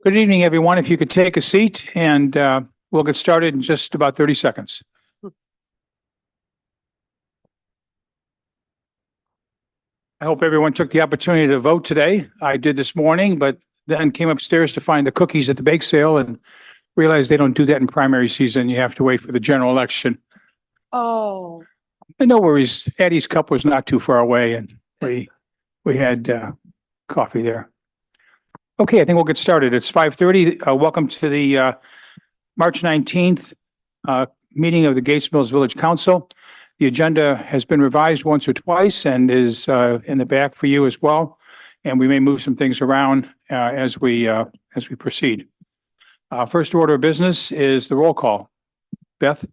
Good evening, everyone. If you could take a seat and we'll get started in just about 30 seconds. I hope everyone took the opportunity to vote today. I did this morning, but then came upstairs to find the cookies at the bake sale and realized they don't do that in primary season. You have to wait for the general election. Oh, And no worries. Addie's Cup was not too far away and we had coffee there. Okay, I think we'll get started. It's 5:30. Welcome to the March 19th meeting of the Gates Mills Village Council. The agenda has been revised once or twice and is in the back for you as well. And we may move some things around as we proceed. First order of business is the roll call. Beth?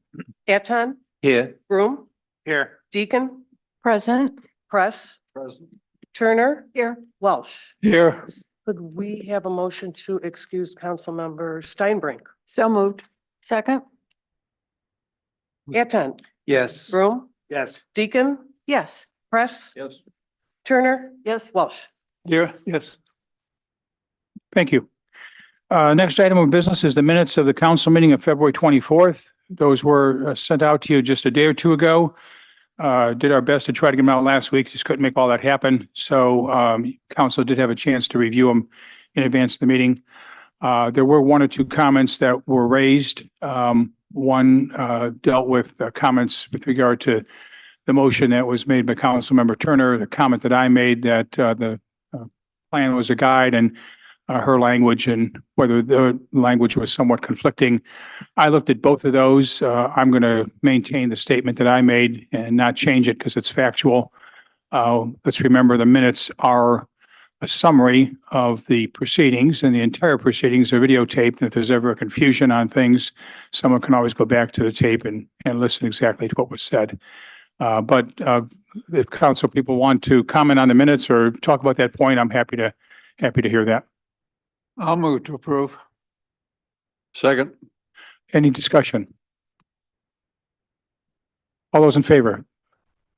Eton, Here. Broom, Here. Deacon, Present. Press, Present. Turner, Here. Welsh. Here. Could we have a motion to excuse Councilmember Steinbrink? So moved. Second. Eton, Yes. Broom, Yes. Deacon, Yes. Press, Yes. Turner, Yes. Welsh. Here, yes. Thank you. Next item of business is the minutes of the council meeting of February 24th. Those were sent out to you just a day or two ago. Did our best to try to get them out last week, just couldn't make all that happen. So council did have a chance to review them in advance of the meeting. There were one or two comments that were raised. One dealt with comments with regard to the motion that was made by Councilmember Turner, the comment that I made that the plan was a guide and her language and whether the language was somewhat conflicting. I looked at both of those. I'm going to maintain the statement that I made and not change it because it's factual. Let's remember the minutes are a summary of the proceedings, and the entire proceedings are videotaped. And if there's ever a confusion on things, someone can always go back to the tape and listen exactly to what was said. But if council people want to comment on the minutes or talk about that point, I'm happy to hear that. I'll move to approve. Second. Any discussion? All those in favor?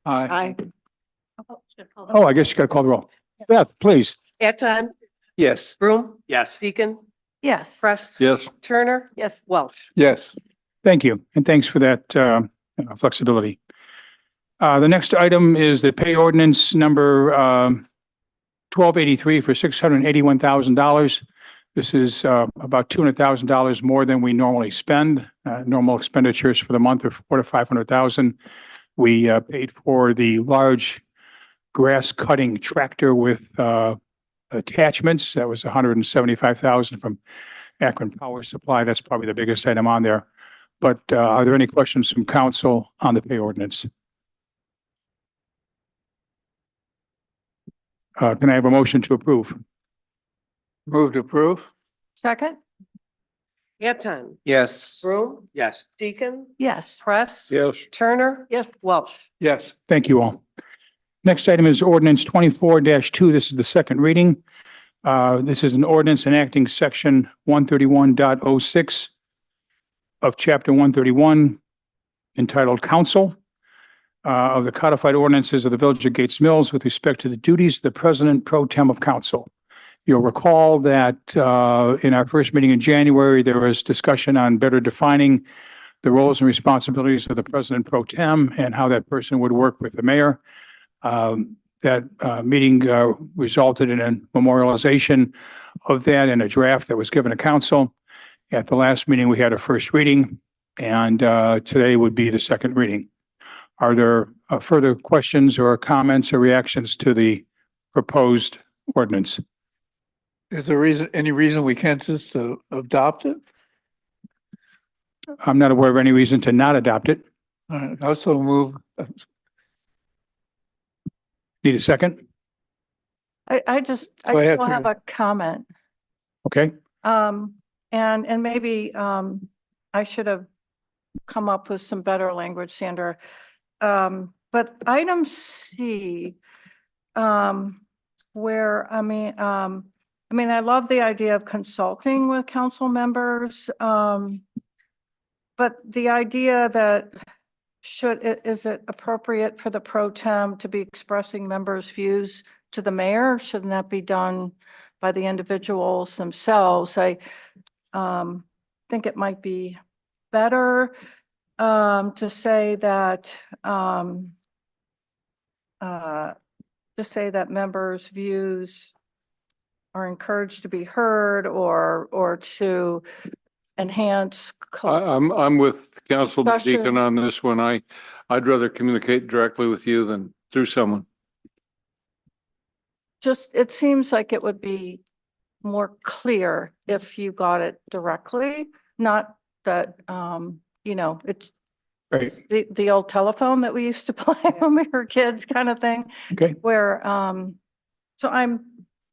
Aye. Oh, I guess you got to call the roll. Beth, please. Eton, Yes. Broom, Yes. Deacon, Yes. Press. Yes. Turner. Yes. Welsh. Yes. Thank you. And thanks for that flexibility. The next item is the pay ordinance number 1283 for $681,000. This is about $200,000 more than we normally spend. Normal expenditures for the month are $400,000 to $500,000. We paid for the large grass cutting tractor with attachments. That was $175,000 from Akron Power Supply. That's probably the biggest item on there. But are there any questions from council on the pay ordinance? Can I have a motion to approve? Move to approve. Second. Eton, Yes. Broom, Yes. Deacon, Yes. Press. Yes. Turner. Yes. Welsh. Yes. Thank you all. Next item is ordinance 24-2. This is the second reading. This is an ordinance enacting section 131.06 of chapter 131 entitled Council of the codified ordinances of the Village of Gates Mills with respect to the duties of the President Pro Tem of Council. You'll recall that in our first meeting in January, there was discussion on better defining the roles and responsibilities of the President Pro Tem and how that person would work with the mayor. That meeting resulted in a memorialization of that in a draft that was given to council. At the last meeting, we had a first reading, and today would be the second reading. Are there further questions or comments or reactions to the proposed ordinance? Is there any reason we can't just adopt it? I'm not aware of any reason to not adopt it. All right. Also move. Need a second? I just Go ahead, will have Peter. a comment. Okay. And maybe I should have come up with some better language, Sandra. But item C, where, I love the idea of consulting with council members. But the idea that is it appropriate for the pro tem to be expressing members' views to the mayor? Shouldn't that be done by the individuals themselves. I think it might be better to say that members' views are encouraged to be heard or to enhance. I'm with Councilman Discussion. Deacon on this one. I'd rather communicate directly with you than through someone. Just, it seems like it would be more clear if you got it directly, not that, it's Right, the old telephone that we used to play when we were kids kind of thing, okay. where, so I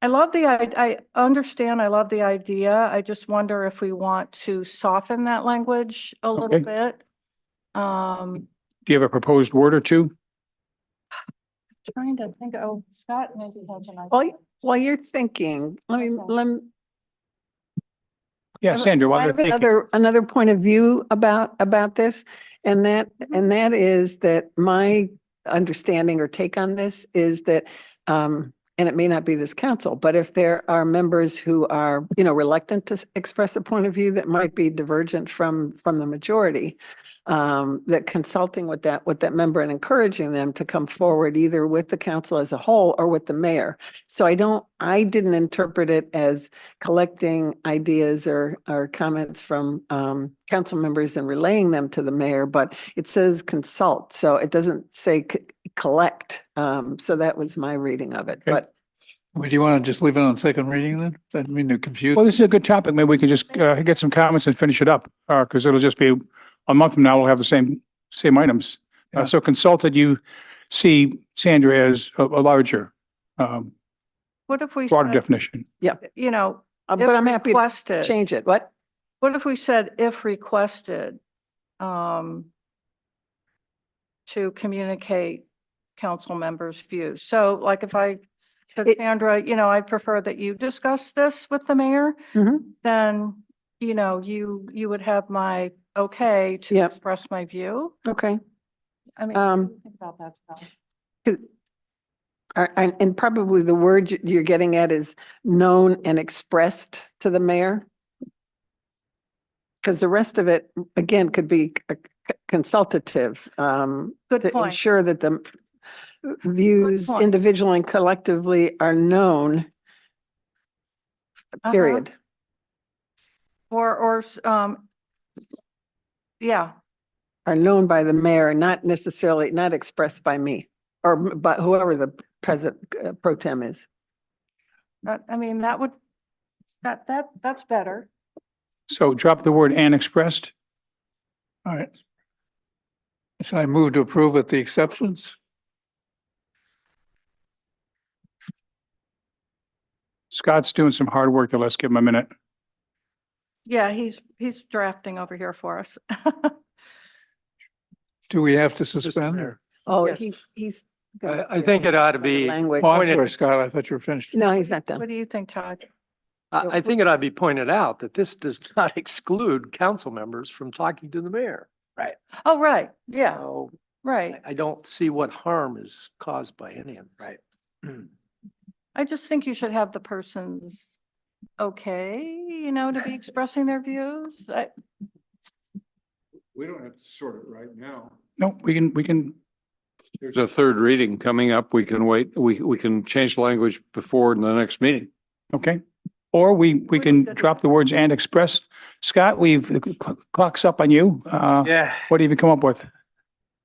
love I understand, I love the idea. I just wonder if we want to soften that language a little Okay. bit. Um, Do you have a proposed word or two? trying to think, Scott maybe has an While, idea. while you're thinking, Okay. Yeah, Sandra, I while have they're thinking. another point of view about this. And that is that my understanding or take on this is that, and it may not be this council, but if there are members who are, reluctant to express a point of view that might be divergent from the majority, that consulting with that member and encouraging them to come forward either with the council as a whole or with the mayor. So I didn't interpret it as collecting ideas or comments from council members and relaying them to the mayor, but it says consult, so it doesn't say collect. So that was my reading of it, Okay. but Would you want to just leave it on second reading then? That mean to confuse? Well, this is a good topic. Maybe we can just get some comments and finish it up, because it'll just be a month from now, we'll have the same items. Yeah. So consulted, you see Sandra as a larger, What if we, broader said, definition. but if I'm happy to requested, change it. What? what if we said if requested, to communicate council members' views? So like if I said, It- Sandra, I prefer that you discuss this with the mayor, Mhm. then, you would have my okay to Yep. express my view. Okay. I mean, what do you think about that stuff? And probably the word you're getting at is known and expressed to the mayor. Because the rest of it, again, could be consultative, Good to point. ensure that the views point. individually and collectively are known, Uh-huh. period. Yeah, Are known by the mayor, not necessarily, not expressed by me or by whoever the president pro tem is. I mean, that's better. So drop the word and expressed. All right. So I move to approve with the exceptions. Scott's doing some hard work, so let's give him a minute. Yeah, he's drafting over here for us. Do we have to suspend? or- Oh, Yes. he's. I think it ought to be, Language. Oh, I'm Pointed- sorry, Scott, I thought you were finished. No, he's not done. What do you think, Todd? I think it ought to be pointed out that this does not exclude council members from talking to the mayor. Oh, right, yeah, So right. I don't see what harm is caused by any of it. Right. I just think you should have the person's okay, to be expressing their views. We don't have to sort it right now. No, we can, There's a third reading coming up. We can wait. We can change the language before the next meeting. okay. Or we can good. drop the words and expressed. Scott, clock's up on you. Yeah, What have you come up with?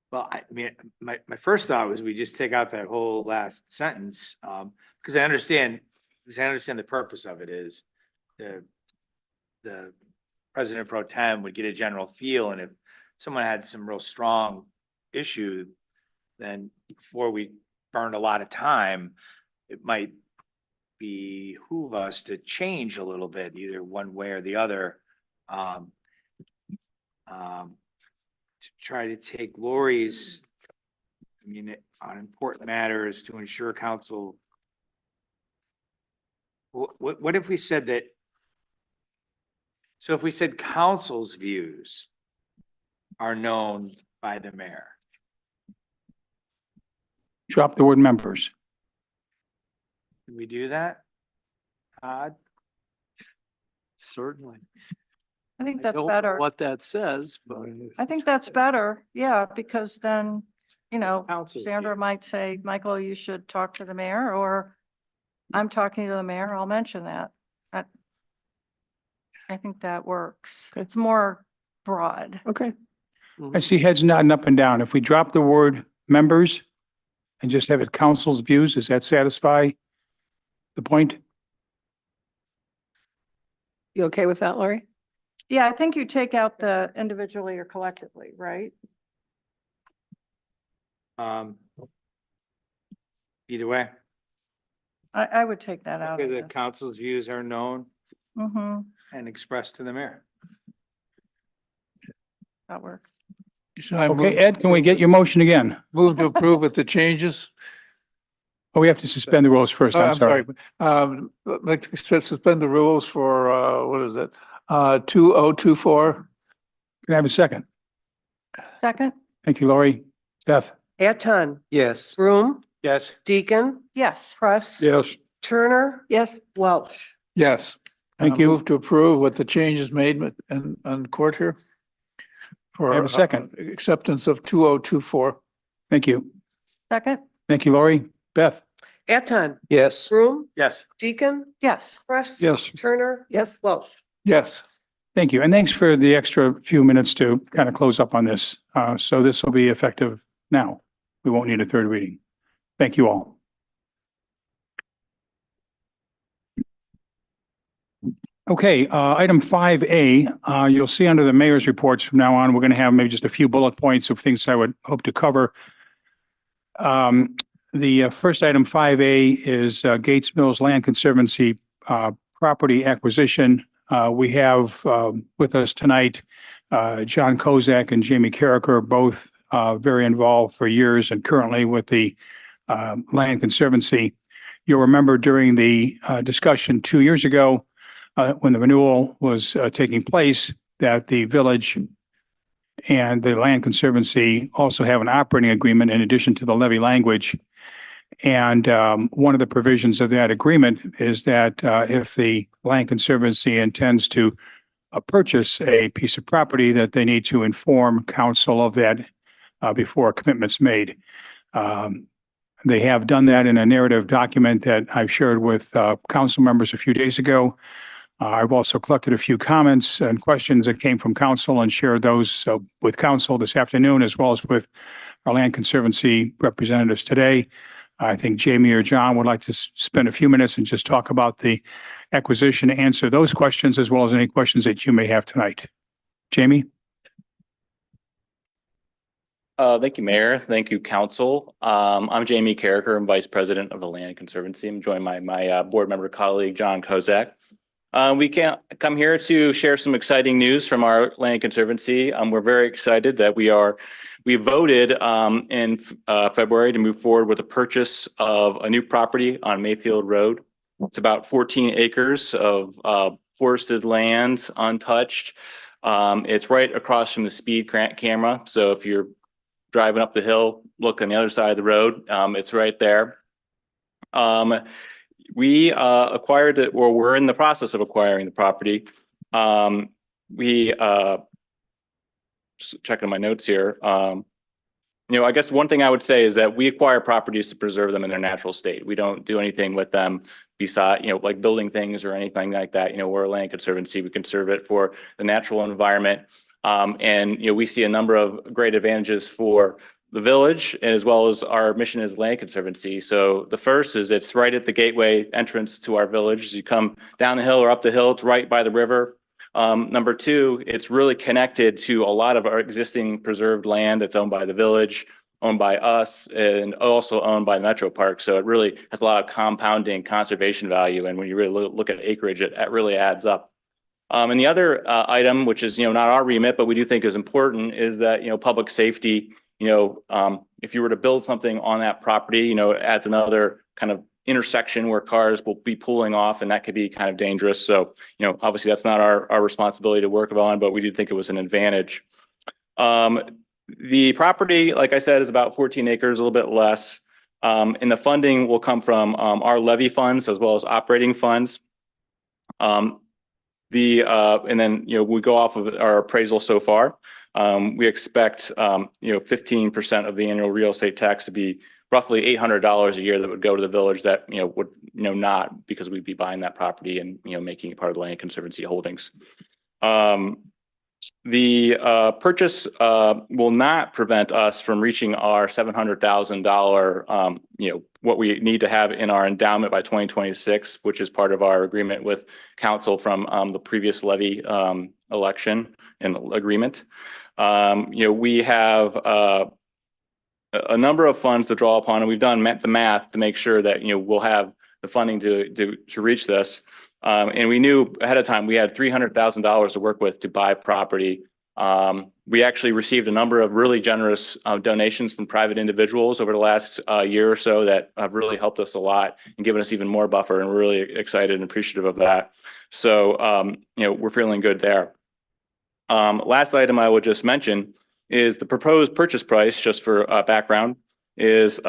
well, I mean, my first thought was we just take out that whole last sentence, because I understand the purpose of it is the president pro tem would get a general feel, and if someone had some real strong issue, then before we burned a lot of time, it might behoove us to change a little bit, either one way or the other. To try to take Lori's, on important matters to ensure council. What if we said that? So if we said council's views are known by the mayor, Drop the word members. can we do that? Certainly. I think I that's don't know better. what that says, but. I think that's better. Yeah, because then, you know, Council. Sandra might say, Michael, you should talk to the mayor, or I'm talking to the mayor, I'll mention that. I think that works. It's more broad. Okay. I see heads nodding up and down. If we drop the word members and just have it council's views, does that satisfy the point? You okay with that, Lori? Yeah, I think you take out the individually or collectively, right? Either way, I would take that out. the council's views are known Mm-hmm, and expressed to the mayor. that works. Should I Okay, Ed, can we get your motion again? move to approve with the changes? Oh, we have to suspend the rules first. I'm sorry. Like to suspend the rules for, what is it? 2024. Can I have a second? Second? Thank you, Lori. Beth? Eton, Yes. Broom, Yes. Deacon, Yes. Press. Yes. Turner, Yes. Welch. Yes. Thank you. Move to approve with the changes made on court here. For I have a second. Acceptance of 2024. Thank you. Second? Thank you, Lori. Beth? Eton, Yes. Broom, Yes. Deacon, Yes. Press. Yes. Turner. Yes. Welch. Yes. Thank you. And thanks for the extra few minutes to kind of close up on this. So this will be effective now. We won't need a third reading. Thank you all. Okay, item 5A, you'll see under the mayor's reports from now on, we're going to have maybe just a few bullet points of things I would hope to cover. The first item 5A is Gates Mills Land Conservancy property acquisition. We have with us tonight John Kozak and Jamie Carricker, both very involved for years and currently with the Land Conservancy. You'll remember during the discussion 2 years ago, when the renewal was taking place, that the village and the Land Conservancy also have an operating agreement in addition to the levy language. And one of the provisions of that agreement is that if the Land Conservancy intends to purchase a piece of property, that they need to inform council of that before a commitment's made. They have done that in a narrative document that I've shared with council members a few days ago. I've also collected a few comments and questions that came from council and shared those with council this afternoon, as well as with our Land Conservancy representatives today. I think Jamie or John would like to spend a few minutes and just talk about the acquisition, answer those questions, as well as any questions that you may have tonight. Jamie? Thank you, Mayor. Thank you, Council. I'm Jamie Carricker. I'm Vice President of the Land Conservancy. I'm joined by my board member colleague, John Kozak. We can come here to share some exciting news from our Land Conservancy. We're very excited that we voted in February to move forward with the purchase of a new property on Mayfield Road. It's about 14 acres of forested land, untouched. It's right across from the speed camera. So if you're driving up the hill, look on the other side of the road, it's right there. We acquired it, or we're in the process of acquiring the property. Just checking my notes here. I guess one thing I would say is that we acquire properties to preserve them in their natural state. We don't do anything with them beside, like building things or anything like that. We're a Land Conservancy. We conserve it for the natural environment. We see a number of great advantages for the village, as well as our mission as Land Conservancy. So the first is it's right at the gateway entrance to our village. As you come down the hill or up the hill, it's right by the river. Number two, it's really connected to a lot of our existing preserved land that's owned by the village, owned by us, and also owned by Metro Park. So it really has a lot of compounding conservation value. And when you really look at acreage, it really adds up. And the other item, which is not our remit, but we do think is important, is that public safety. If you were to build something on that property, it adds another kind of intersection where cars will be pulling off, and that could be kind of dangerous. So, obviously that's not our responsibility to work on, but we did think it was an advantage. The property, like I said, is about 14 acres, a little bit less. And the funding will come from our levy funds as well as operating funds. And then, we go off of our appraisal so far. We expect, 15% of the annual real estate tax to be roughly $800 a year that would go to the village that, would, not because we'd be buying that property and, making it part of the Land Conservancy holdings. The purchase will not prevent us from reaching our $700,000, what we need to have in our endowment by 2026, which is part of our agreement with council from the previous levy election and agreement. We have a number of funds to draw upon, and we've done the math to make sure that we'll have the funding to reach this. And we knew ahead of time we had $300,000 to work with to buy property. We actually received a number of really generous donations from private individuals over the last year or so that have really helped us a lot and given us even more buffer, and we're really excited and appreciative of that. So, we're feeling good there. Last item I would just mention is the proposed purchase price, just for background, is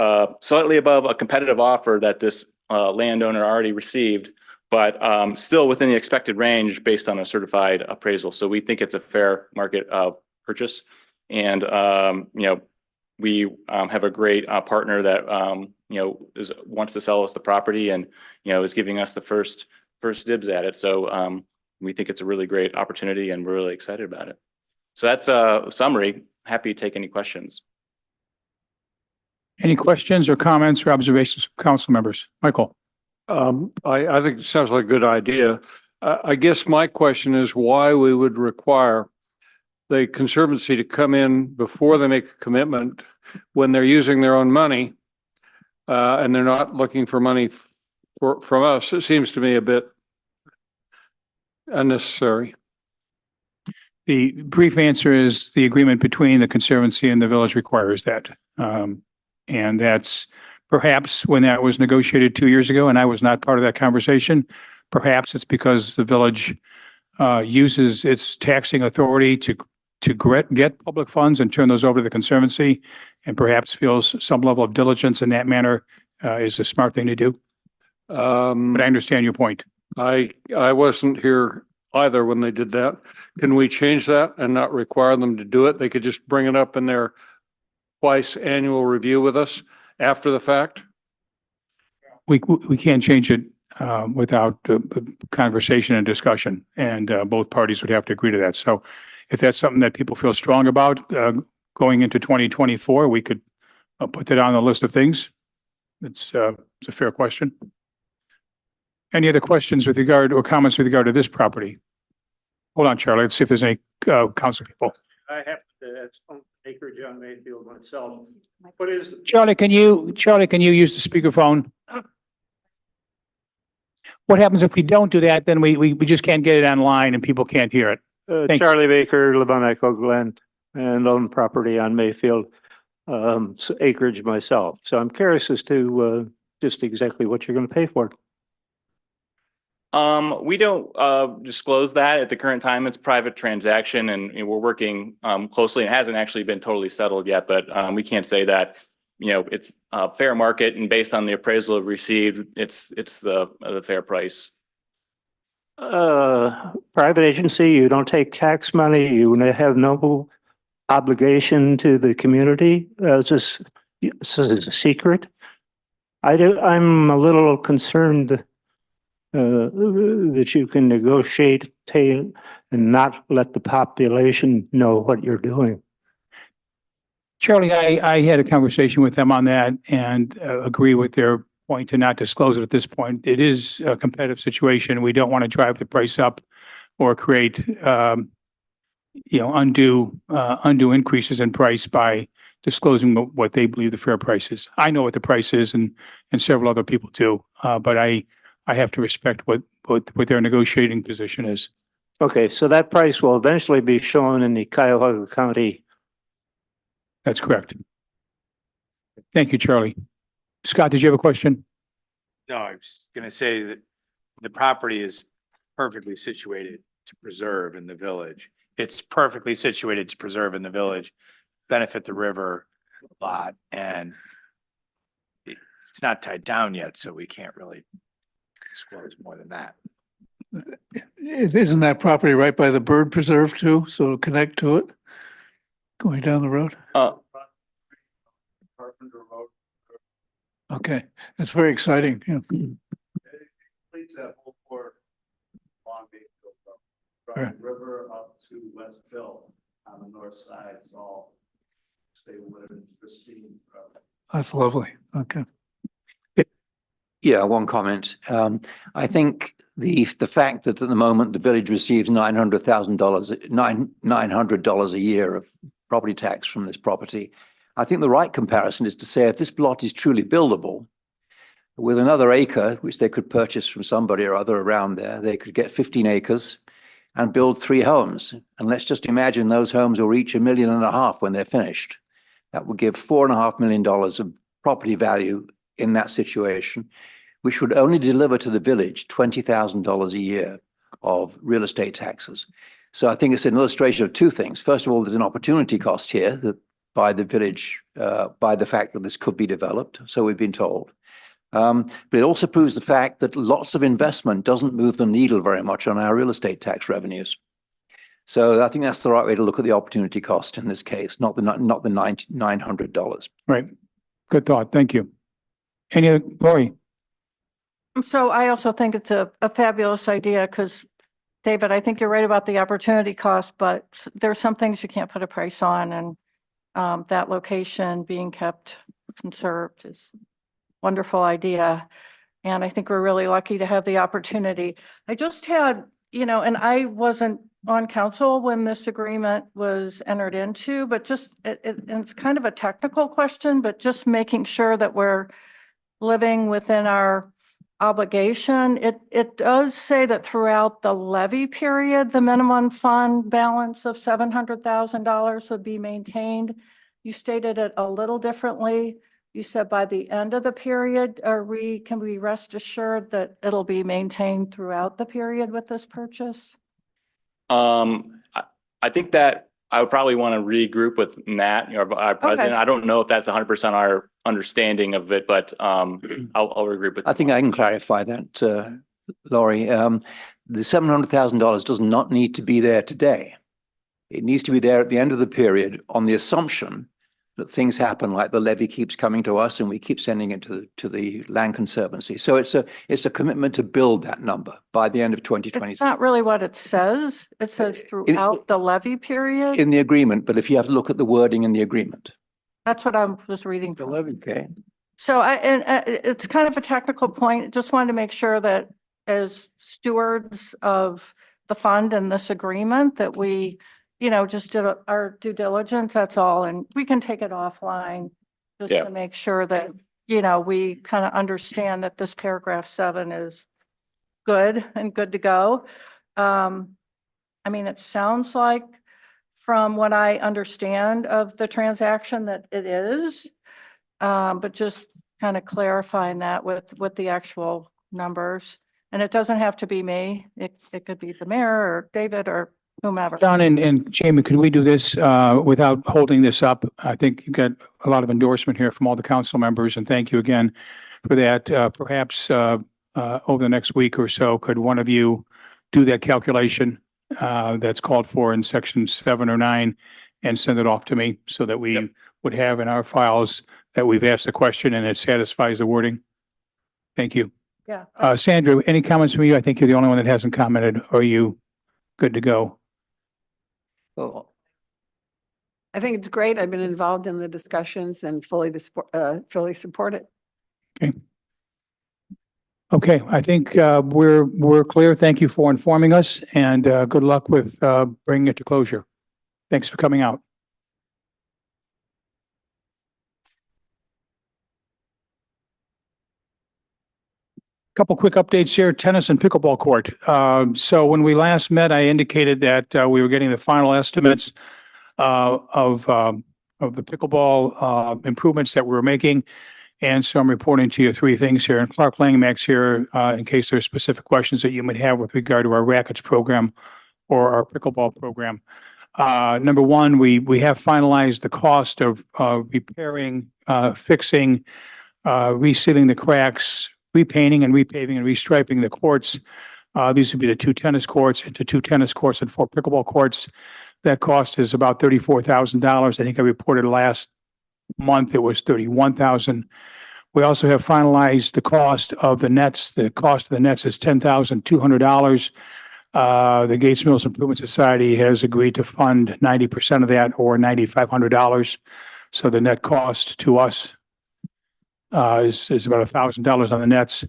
slightly above a competitive offer that this landowner already received, but still within the expected range based on a certified appraisal. So we think it's a fair market purchase. And, we have a great partner that, wants to sell us the property and, is giving us the first dibs at it. So we think it's a really great opportunity and we're really excited about it. So that's a summary. Happy to take any questions. Any questions or comments or observations from council members? Michael? I think it sounds like a good idea. I guess my question is why we would require the Conservancy to come in before they make a commitment when they're using their own money, and they're not looking for money from us. It seems to me a bit unnecessary. The brief answer is the agreement between the Conservancy and the village requires that. And that's perhaps when that was negotiated 2 years ago and I was not part of that conversation, perhaps it's because the village uses its taxing authority to get public funds and turn those over to the Conservancy, and perhaps feels some level of diligence in that manner is a smart thing to do. But I understand your point. I wasn't here either when they did that. Can we change that and not require them to do it? They could just bring it up in their twice annual review with us after the fact? We can't change it without conversation and discussion, and both parties would have to agree to that. So if that's something that people feel strong about going into 2024, we could put that on the list of things. It's a fair question. Any other questions with regard or comments with regard to this property? Hold on, Charlie. Let's see if there's any council people. I have to, acreage on Mayfield myself. What is? Charlie, can you use the speakerphone? What happens if we don't do that? Then we just can't get it online and people can't hear it. Thank Charlie Baker, live on Echo Glen and own property on Mayfield, acreage myself. So I'm curious as to just exactly what you're going to pay for. We don't disclose that at the current time. It's a private transaction, and we're working closely. It hasn't actually been totally settled yet, but we can't say that it's a fair market, and based on the appraisal we received, it's the fair price. Private agency, you don't take tax money, you have no obligation to the community. This is a secret. I'm a little concerned that you can negotiate and not let the population know what you're doing. Charlie, I had a conversation with them on that and agree with their point to not disclose it at this point. It is a competitive situation. We don't want to drive the price up or create, undue increases in price by disclosing what they believe the fair price is. I know what the price is, and several other people do, but I have to respect what their negotiating position is. Okay, so that price will eventually be shown in the Cuyahoga County. That's correct. Thank you, Charlie. Scott, did you have a question? No, I was gonna say that the property is perfectly situated to preserve in the village. It's perfectly situated to preserve in the village, benefit the river a lot, and it's not tied down yet, so we can't really disclose more than that. Isn't that property right by the bird preserve too? So it'll connect to it? Going down the road? Okay, that's very exciting. Yeah. Right. River up to Westville on the north side, it's all stay with pristine. That's lovely. Okay. Yeah, one comment. I think the fact that at the moment the village receives $900 a year of property tax from this property, I think the right comparison is to say if this plot is truly buildable, with another acre, which they could purchase from somebody or other around there, they could get 15 acres and build 3 homes. And let's just imagine those homes will reach $1.5 million when they're finished. That would give $4.5 million of property value in that situation, which would only deliver to the village $20,000 a year of real estate taxes. So I think it's an illustration of 2 things. First of all, there's an opportunity cost here that by the village, by the fact that this could be developed. So we've been told. But it also proves the fact that lots of investment doesn't move the needle very much on our real estate tax revenues. So I think that's the right way to look at the opportunity cost in this case, not the $900. Right. Good thought. Thank you. Any other, Lori? So I also think it's a fabulous idea because, David, I think you're right about the opportunity cost, but there's some things you can't put a price on, and that location being kept conserved is a wonderful idea. And I think we're really lucky to have the opportunity. I just had, and I wasn't on council when this agreement was entered into, but just, it's kind of a technical question, but just making sure that we're living within our obligation. It does say that throughout the levy period, the minimum fund balance of $700,000 would be maintained. You stated it a little differently. You said by the end of the period, can we rest assured that it'll be maintained throughout the period with this purchase? I think that I would probably want to regroup with Nat, our president. I don't know if that's 100% our understanding of it, but I'll regroup with. I think I can clarify that, Laurie. The $700,000 does not need to be there today. It needs to be there at the end of the period on the assumption that things happen, like the levy keeps coming to us and we keep sending it to the Land Conservancy. So it's a commitment to build that number by the end of 2020. It's not really what it says. It says throughout the levy period. In the agreement, but if you have to look at the wording in the agreement. That's what I was reading. The levy, okay. So it's kind of a technical point. Just wanted to make sure that as stewards of the fund and this agreement that we, just did our due diligence, that's all. And we can take it offline just to make sure that, we kind of understand that this paragraph 7 is good and good to go. It sounds like from what I understand of the transaction that it is, but just kind of clarifying that with the actual numbers. And it doesn't have to be me. It could be the mayor or David or whomever. John and Jamie, could we do this without holding this up? I think you got a lot of endorsement here from all the council members, and thank you again for that. Perhaps over the next week or so, could one of you do that calculation that's called for in section 7 or 9 and send it off to me so that we would have in our files that we've asked the question and it satisfies the wording? Thank you. Yeah. Sandra, any comments from you? I think you're the only one that hasn't commented. Are you good to go? Well, I think it's great. I've been involved in the discussions and fully support it. Okay, I think we're clear. Thank you for informing us, and good luck with bringing it to closure. Thanks for coming out. Couple quick updates here, tennis and pickleball court. So when we last met, I indicated that we were getting the final estimates of the pickleball improvements that we were making. And so I'm reporting to you 3 things here. And Clark Langmax here, in case there's specific questions that you might have with regard to our rackets program or our pickleball program. Number 1, we have finalized the cost of repairing, fixing, resealing the cracks, repainting and repaving and restriping the courts These would be the 2 tennis courts into 2 tennis courts and 4 pickleball courts. That cost is about $34,000. I think I reported last month it was 31,000. We also have finalized the cost of the nets. The cost of the nets is $10,200. The Gates Mills Improvement Society has agreed to fund 90% of that, or $9,500. So the net cost to us is about $1,000 on the nets.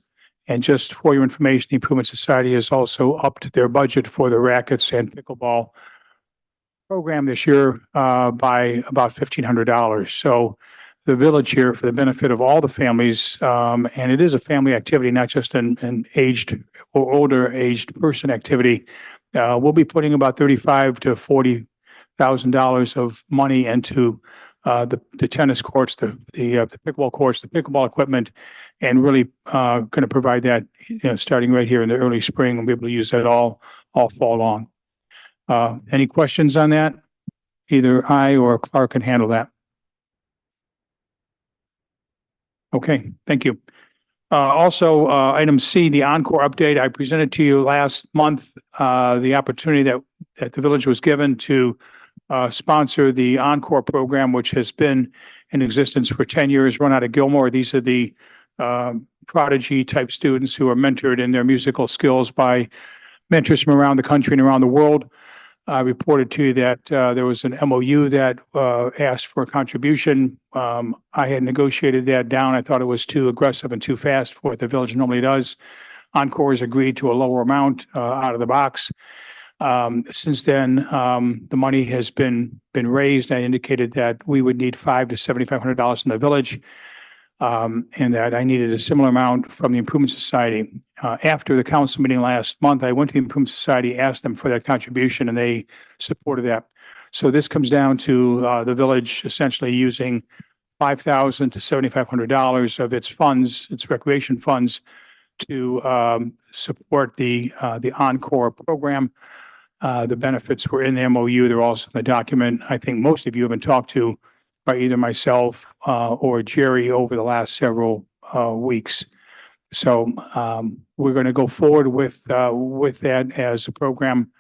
And just for your information, the Improvement Society has also upped their budget for the rackets and pickleball program this year by about $1,500. So the village here, for the benefit of all the families, and it is a family activity, not just an aged or older aged person activity. We'll be putting about $35,000 to $40,000 of money into the tennis courts, the pickleball courts, the pickleball equipment, and really going to provide that, starting right here in the early spring, and be able to use that all fall long. Any questions on that? Either I or Clark can handle that. Okay, thank you. Also, item C, the Encore update. I presented to you last month the opportunity that the village was given to sponsor the Encore program, which has been in existence for 10 years, run out of Gilmore. These are the prodigy type students who are mentored in their musical skills by mentors from around the country and around the world. I reported to you that there was an MOU that asked for a contribution. I had negotiated that down. I thought it was too aggressive and too fast for what the village normally does. Encore has agreed to a lower amount out of the box. Since then, the money has been raised. I indicated that we would need $500 to $7,500 in the village, and that I needed a similar amount from the Improvement Society. After the council meeting last month, I went to the Improvement Society, asked them for that contribution, and they supported that. So this comes down to the village essentially using $5,000 to $7,500 of its funds, its recreation funds, to support the Encore program. The benefits were in the MOU. They're also in the document. I think most of you have been talked to by either myself or Jerry over the last several weeks. So we're going to go forward with that as a program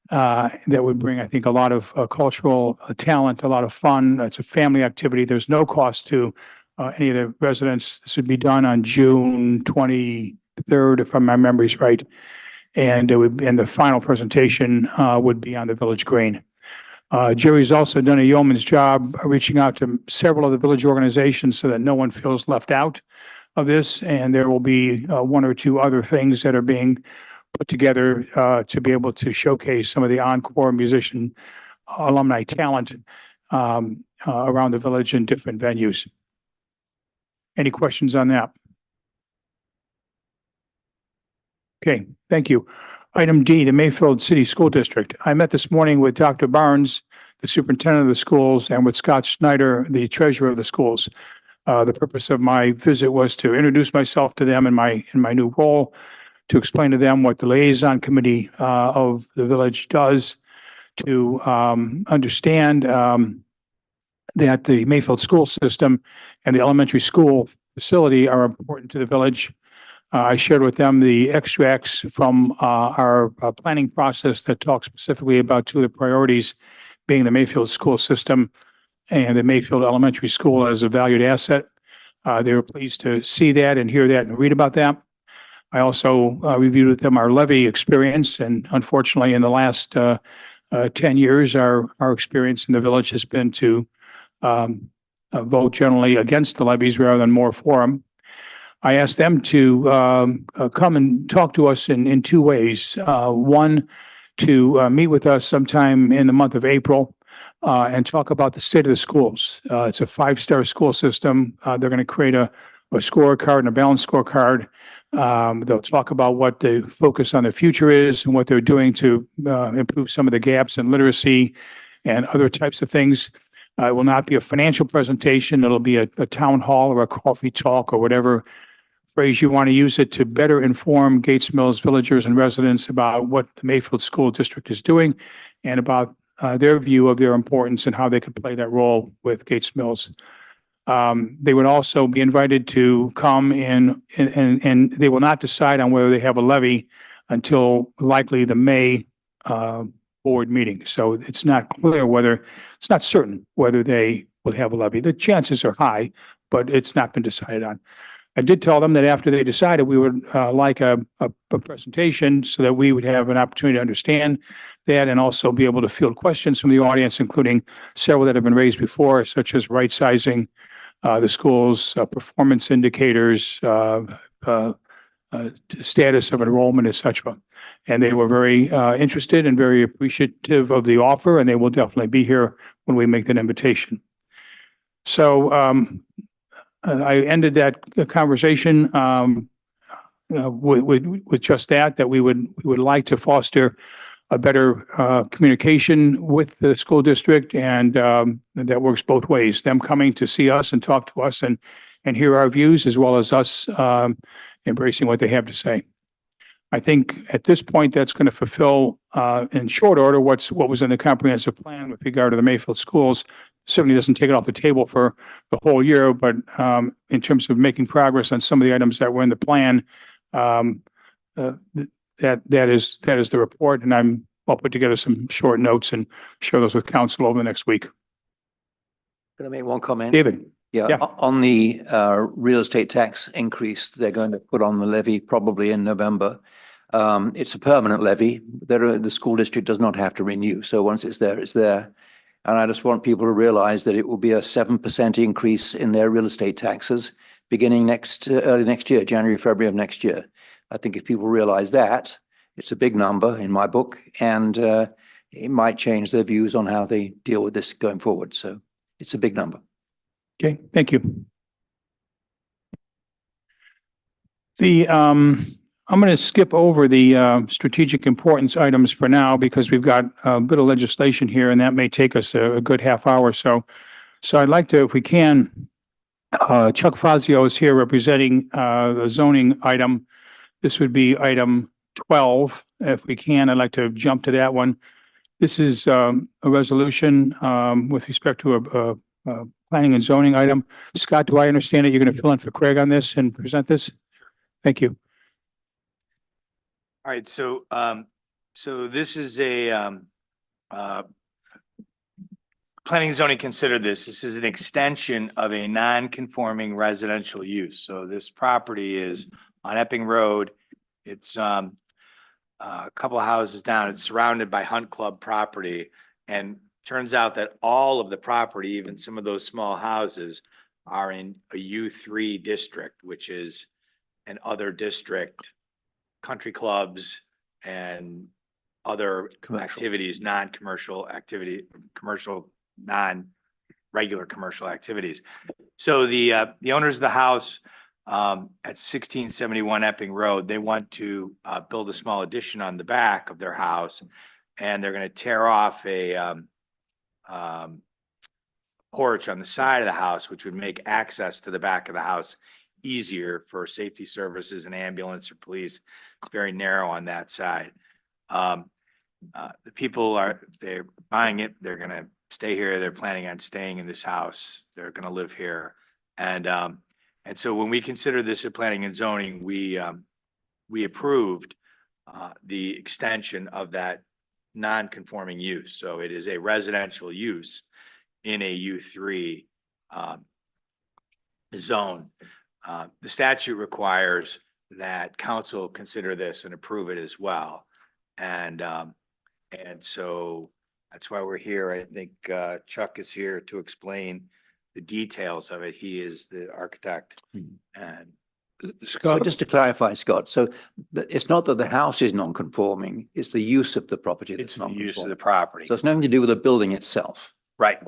that would bring, I think, a lot of cultural talent, a lot of fun. It's a family activity. There's no cost to any of the residents. This would be done on June 23rd, if my memory's right. And the final presentation would be on the village green. Jerry's also done a yeoman's job reaching out to several of the village organizations so that no one feels left out of this. And there will be 1 or 2 other things that are being put together to be able to showcase some of the Encore musician alumni talent around the village in different venues. Any questions on that? Okay, thank you. Item D, the Mayfield City School District. I met this morning with Dr. Barnes, the superintendent of the schools, and with Scott Schneider, the treasurer of the schools. The purpose of my visit was to introduce myself to them in my new role, to explain to them what the liaison committee of the village does, to understand that the Mayfield school system and the elementary school facility are important to the village. I shared with them the extracts from our planning process that talks specifically about 2 of the priorities, being the Mayfield school system and the Mayfield Elementary School as a valued asset. They were pleased to see that and hear that and read about that. I also reviewed with them our levy experience, and unfortunately, in the last 10 years, our experience in the village has been to vote generally against the levies rather than more for them. I asked them to come and talk to us in 2 ways. One, to meet with us sometime in the month of April and talk about the state of the schools. It's a 5-star school system. They're going to create a scorecard and a balanced scorecard. They'll talk about what the focus on the future is and what they're doing to improve some of the gaps in literacy and other types of things. It will not be a financial presentation. It'll be a town hall or a coffee talk or whatever phrase you want to use it, to better inform Gates Mills villagers and residents about what the Mayfield School District is doing and about their view of their importance and how they could play that role with Gates Mills. They would also be invited to come in and they will not decide on whether they have a levy until likely the May board meeting. So it's not clear whether, it's not certain whether they will have a levy. The chances are high, but it's not been decided on. I did tell them that after they decided, we would like a presentation so that we would have an opportunity to understand that and also be able to field questions from the audience, including several that have been raised before, such as right sizing the schools, performance indicators, status of enrollment, et cetera. And they were very interested and very appreciative of the offer, and they will definitely be here when we make that invitation. So I ended that conversation with just that we would like to foster a better communication with the school district, and that works both ways. Them coming to see us and talk to us and hear our views, as well as us embracing what they have to say. I think at this point, that's going to fulfill in short order what was in the comprehensive plan with regard to the Mayfield schools. Certainly doesn't take it off the table for the whole year, but in terms of making progress on some of the items that were in the plan, that is the report, and I'll put together some short notes and share those with council over the next week. Can I make one comment? David? Yeah, Yeah. on the real estate tax increase they're going to put on the levy probably in November. It's a permanent levy. The school district does not have to renew. So once it's there, it's there. And I just want people to realize that it will be a 7% increase in their real estate taxes beginning early next year, January, February of next year. I think if people realize that, it's a big number in my book, and it might change their views on how they deal with this going forward. So it's a big number. Okay, thank you. I'm going to skip over the strategic importance items for now because we've got a bit of legislation here, and that may take us a good half hour or so. So I'd like to, if we can, Chuck Fazio is here representing the zoning item. This would be item 12. If we can, I'd like to jump to that one. This is a resolution with respect to a planning and zoning item. Scott, do I understand that you're going to fill in for Craig on this and present this? Thank you. All right, so this is a planning and zoning considered this. This is an extension of a non-conforming residential use. So this property is on Epping Road. It's a couple of houses down. It's surrounded by Hunt Club property, and turns out that all of the property, even some of those small houses, are in a U3 district, which is an other district. Country clubs and other activities, non-commercial activity, non-regular commercial activities. So the owners of the house at 1671 Epping Road, they want to build a small addition on the back of their house, and they're going to tear off a porch on the side of the house, which would make access to the back of the house easier for safety services and ambulance or police. It's very narrow on that side. The people they're buying it. They're going to stay here. They're planning on staying in this house. They're going to live here. And so when we consider this at planning and zoning, we approved the extension of that non-conforming use. So it is a residential use in a U3 zone. The statute requires that council consider this and approve it as well. And so that's why we're here. I think Chuck is here to explain the details of it. He is the architect. And Scott, just to clarify, Scott, so it's not that the house is non-conforming, it's the use of the property that's it's the use of the non-conforming. property. So it's nothing to do with the building itself. Right.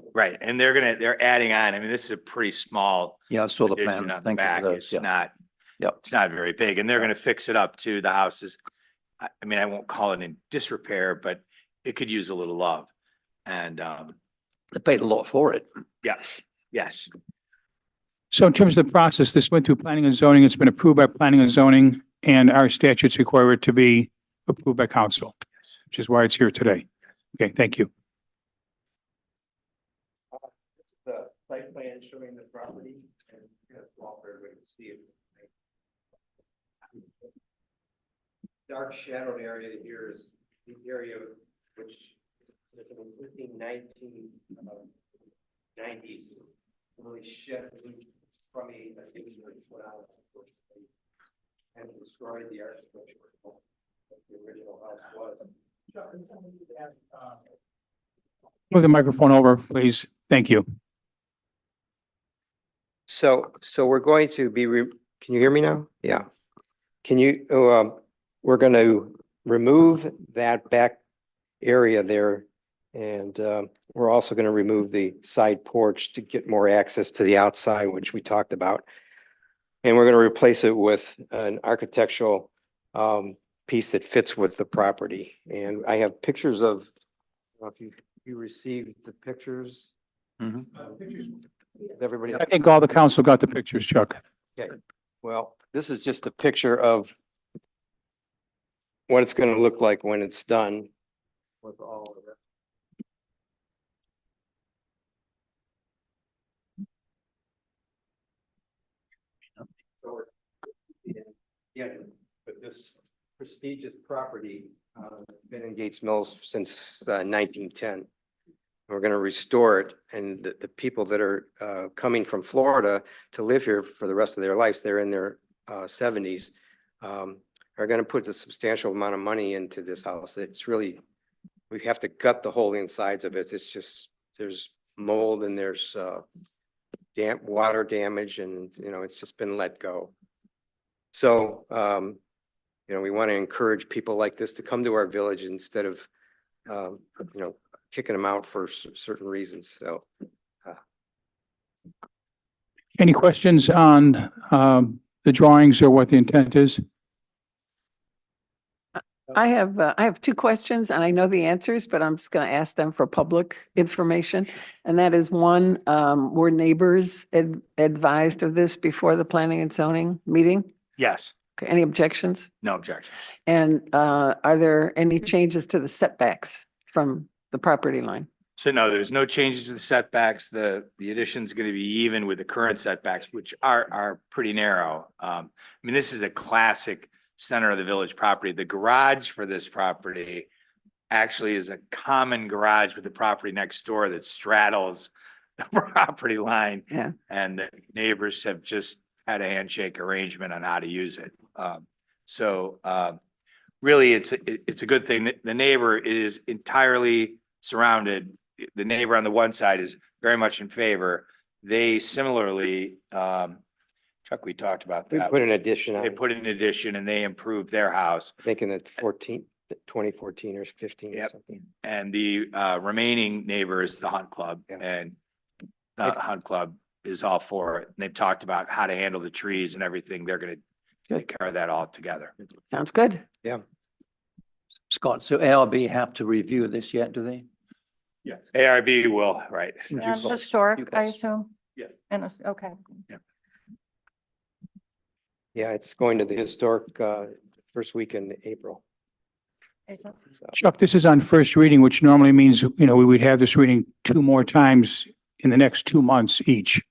And they're adding on. I mean, this is a pretty small Yeah, I saw the addition plan. on the Thank you back. for those. It's Yeah. not, Yep. it's not very big, and they're gonna fix it up too. The house is, I mean, I won't call it in disrepair, but it could use a little love. And, They paid a lot for it. yes. So in terms of the process, this went through planning and zoning. It's been approved by planning and zoning, and our statutes require it to be approved by council, which is why it's here today. Okay, thank you. This is the site plan showing the property, and it's small for everybody to see it. dark shadowed area here is the area which is an existing 1990s really shed from a thing that was put out and destroyed the architecture of the original house was. Move the microphone over, please. Thank you. So we're going to be, can you hear me now? Yeah. Can you, we're going to remove that back area there. And we're also going to remove the side porch to get more access to the outside, which we talked about. And we're going to replace it with an architectural piece that fits with the property. And I have pictures of, I don't know if you received the pictures. Is everybody? I think all the council got the pictures, Chuck. Okay, well, this is just a picture of what it's gonna look like when it's done. With all of it. So, yeah, but this prestigious property, been in Gates Mills since 1910. We're going to restore it, and the people that are coming from Florida to live here for the rest of their lives, they're in their 70s, are going to put a substantial amount of money into this house. It's really, we have to gut the whole insides of it. It's just, there's mold and there's water damage, and it's just been let go. So we want to encourage people like this to come to our village instead of kicking them out for certain reasons. So Any questions on the drawings or what the intent is? I have two questions and I know the answers, but I'm just going to ask them for public information. And that is one, were neighbors advised of this before the planning and zoning meeting? Yes, Okay, any objections? no objection. And are there any changes to the setbacks from the property line? So no, there's no changes to the setbacks. The addition is going to be even with the current setbacks, which are pretty narrow. I mean, this is a classic center of the village property. The garage for this property actually is a common garage with the property next door that straddles the property line. Yeah. And the neighbors have just had a handshake arrangement on how to use it. Really, it's a good thing. The neighbor is entirely surrounded. The neighbor on the one side is very much in favor. They similarly, Chuck, we talked about we that. put an addition They on, put an addition and they improved their house. I think in the 2014 or 15 or Yep. something. And the remaining neighbor is the Hunt Club, Yeah. and the Hunt Club is all for it. And they've talked about how to handle the trees and everything. They're gonna take care of that all together. Sounds good. Scott, so ARB have to review this yet, do they? Yes. ARB will, right. And guys. historic, You I guys. assume? Yeah. And, okay. Yeah, it's going to the historic first week in April. So, Chuck, this is on first reading, which normally means, we would have this reading 2 more times in the next 2 months each.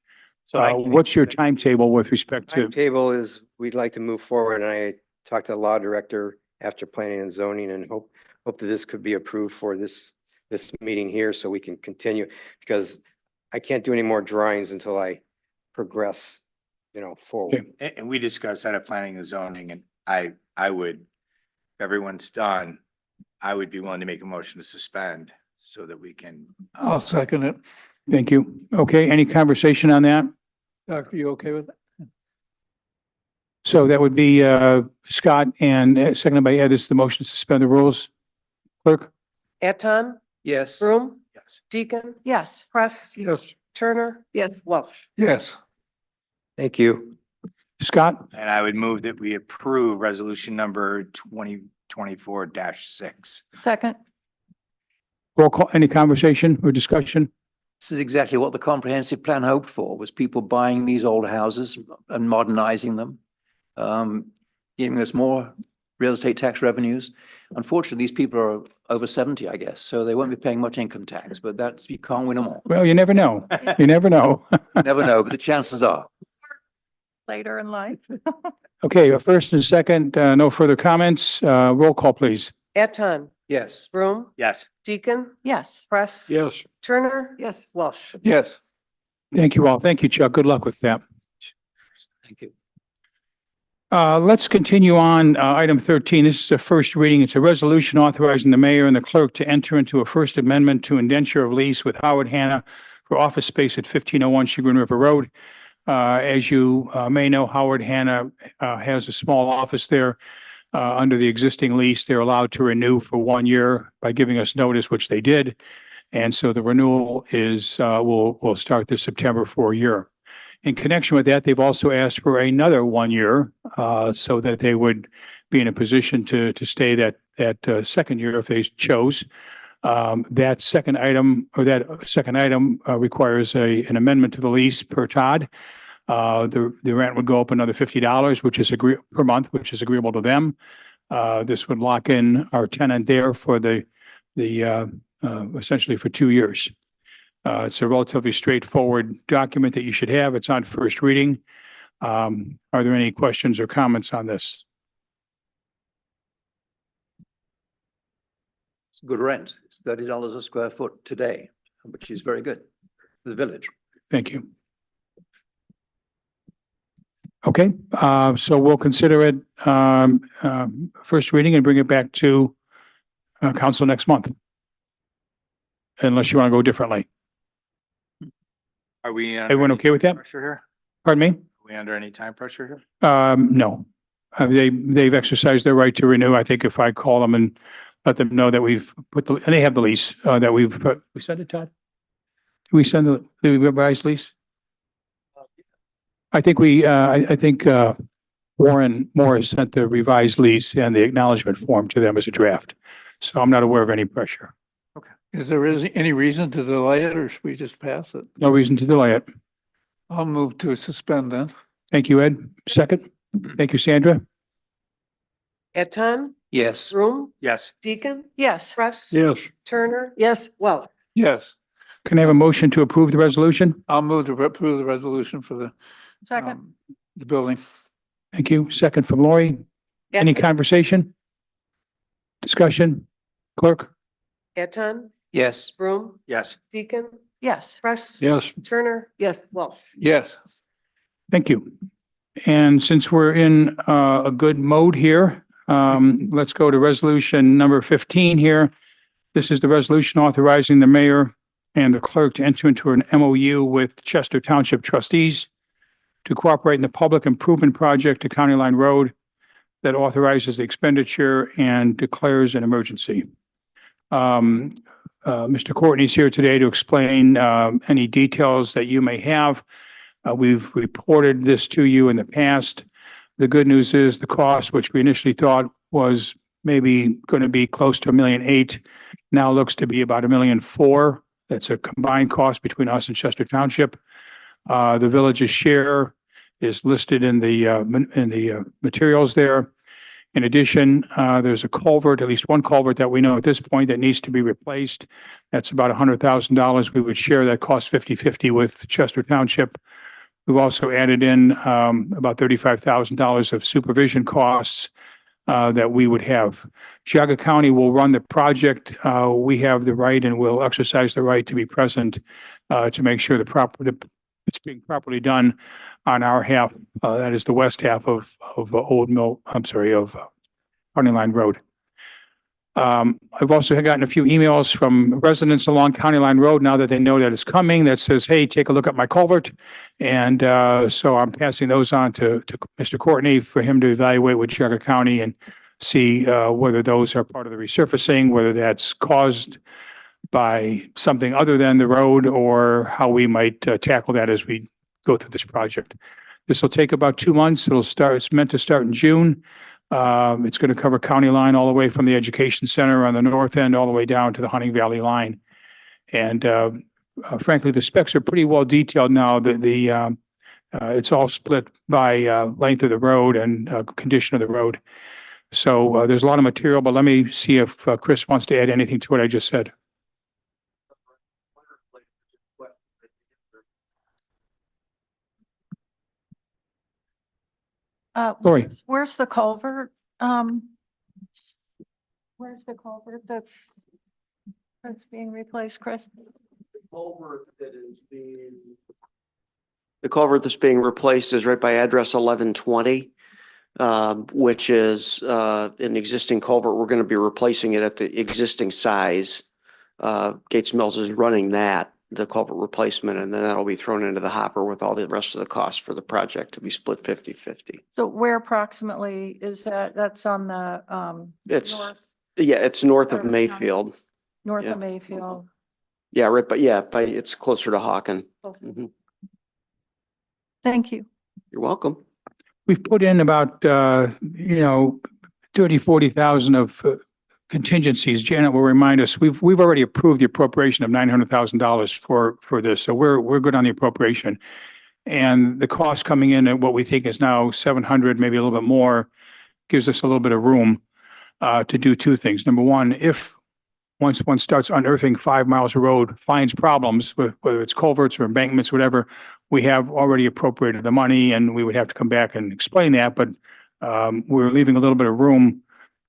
So What's your timetable with respect to? timetable is we'd like to move forward, and I talked to the law director after planning and zoning and hope that this could be approved for this meeting here so we can continue, because I can't do any more drawings until I progress, forward. Okay. And we discussed that at planning and zoning, and I would, if everyone's done, I would be willing to make a motion to suspend so that we can. I'll second it. Thank you. Okay, any conversation on that? Doctor, you okay with that? So that would be Scott and seconded by Ed. This is the motion to suspend the rules. Clerk? Eton, Yes. Broom, Yes. Deacon, Yes. Press, Yes. Turner, Yes. Welch. Yes. Thank you. Scott? And I would move that we approve resolution number 2024-6. Second? Roll call, any conversation or discussion? This is exactly what the comprehensive plan hoped for, was people buying these old houses and modernizing them, giving us more real estate tax revenues. Unfortunately, these people are over 70, I guess, so they won't be paying much income tax, but that's, you can't win them all. Well, you never know. You never know. Never know, but the chances are. later in life. Okay, first and second, no further comments. Roll call, please. Eton, Yes. Broom, Yes. Deacon, Yes. Press. Yes. Turner, Yes. Welsh. Yes. Thank you all. Thank you, Chuck. Good luck with that. Thank you. Let's continue on, item 13. This is a first reading. It's a resolution authorizing the mayor and the clerk to enter into a first amendment to indenture of lease with Howard Hanna for office space at 1501 Chagrin River Road. As you may know, Howard Hanna has a small office there. Under the existing lease, they're allowed to renew for 1 year by giving us notice, which they did. And so the renewal is, will start this September for a year. In connection with that, they've also asked for another 1 year, so that they would be in a position to stay that second year if they chose. That second item requires an amendment to the lease per Todd. The rent would go up another $50, which is per month, which is agreeable to them. This would lock in our tenant there for the essentially for 2 years. It's a relatively straightforward document that you should have. It's on first reading. Are there any questions or comments on this? It's good rent. It's $30 a square foot today, which is very good for the village. Thank you. Okay, so we'll consider it first reading and bring it back to council next month. Unless you want to go differently. Are we? Everyone okay with that? Pressure here? Pardon me? Are we under any time pressure here? No. They've exercised their right to renew. I think if I call them and let them know that we've put and they have the lease, that we've put, we send it, Todd? Do we send the revised lease? I think Warren Morris sent the revised lease and the acknowledgement form to them as a draft. So I'm not aware of any pressure. Is there any reason to delay it or should we just pass it? No reason to delay it. I'll move to suspend then. Thank you, Ed. Second. Thank you, Sandra. Eton, Yes. Broom, Yes. Deacon, Yes. Press. Yes. Turner, Yes. Welsh. Yes. Can I have a motion to approve the resolution? I'll move to approve the resolution for the Second. the building. Thank you. Second from Lori. Any Eton, conversation? Discussion? Clerk? Eton, Yes. Broom, Yes. Deacon, Yes. Press. Yes. Turner, Yes. Welsh. Yes. Thank you. And since we're in a good mode here, let's go to resolution number 15 here. This is the resolution authorizing the mayor and the clerk to enter into an MOU with Chester Township trustees to cooperate in the public improvement project to County Line Road that authorizes the expenditure and declares an emergency. Mr. Courtney's here today to explain any details that you may have. We've reported this to you in the past. The good news is the cost, which we initially thought was maybe going to be close to $1.8 million, now looks to be about $1.4 million. That's a combined cost between us and Chester Township. The village's share is listed in the materials there. In addition, there's a culvert, at least one culvert that we know at this point that needs to be replaced. That's about $100,000. We would share that cost 50-50 with Chester Township. We've also added in about $35,000 of supervision costs that we would have. Geauga County will run the project. We have the right and will exercise the right to be present to make sure it's being properly done on our half. That is the west half of County Line Road. I've also gotten a few emails from residents along County Line Road now that they know that it's coming that says, hey, take a look at my culvert. And so I'm passing those on to Mr. Courtney for him to evaluate with Geauga County and see whether those are part of the resurfacing, whether that's caused by something other than the road or how we might tackle that as we go through this project. This will take about 2 months. It's meant to start in June. It's going to cover County Line all the way from the Education Center on the north end, all the way down to the Hunting Valley line. And frankly, the specs are pretty well detailed now. It's all split by length of the road and condition of the road. So there's a lot of material, but let me see if Chris wants to add anything to what I just said. Lori. Where's the culvert? Where's the culvert that's being replaced, Chris? The culvert that's being replaced is right by address 1120, which is an existing culvert. We're going to be replacing it at the existing size. Gates Mills is running that, the culvert replacement, and then that'll be thrown into the hopper with all the rest of the costs for the project to be split 50-50. So where approximately is that? That's on the It's, north, yeah, it's north of Or- Mayfield. north yeah. of Mayfield. Yeah, right, but yeah, but it's closer to Hawken. Okay. Mhm. Thank you. You're welcome. We've put in about, 40,000 of contingencies. Janet will remind us, we've already approved the appropriation of $900,000 for this. So we're good on the appropriation. And the cost coming in at what we think is now 700, maybe a little bit more, gives us a little bit of room to do two things. Number one, if once one starts unearthing 5 miles of road, finds problems with whether it's culverts or embankments, whatever, we have already appropriated the money and we would have to come back and explain that. But we're leaving a little bit of room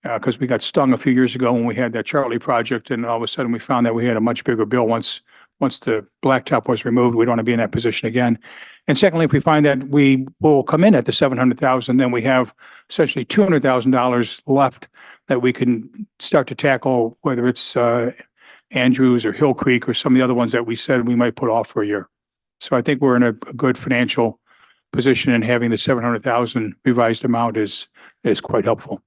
because we got stung a few years ago when we had that Charlie project, and all of a sudden we found that we had a much bigger bill once the blacktop was removed. We don't want to be in that position again. And secondly, if we find that we will come in at the 700,000, then we have essentially $200,000 left that we can start to tackle, whether it's Andrews or Hill Creek or some of the other ones that we said we might put off for a year. So I think we're in a good financial position, and having the 700,000 revised amount is quite helpful.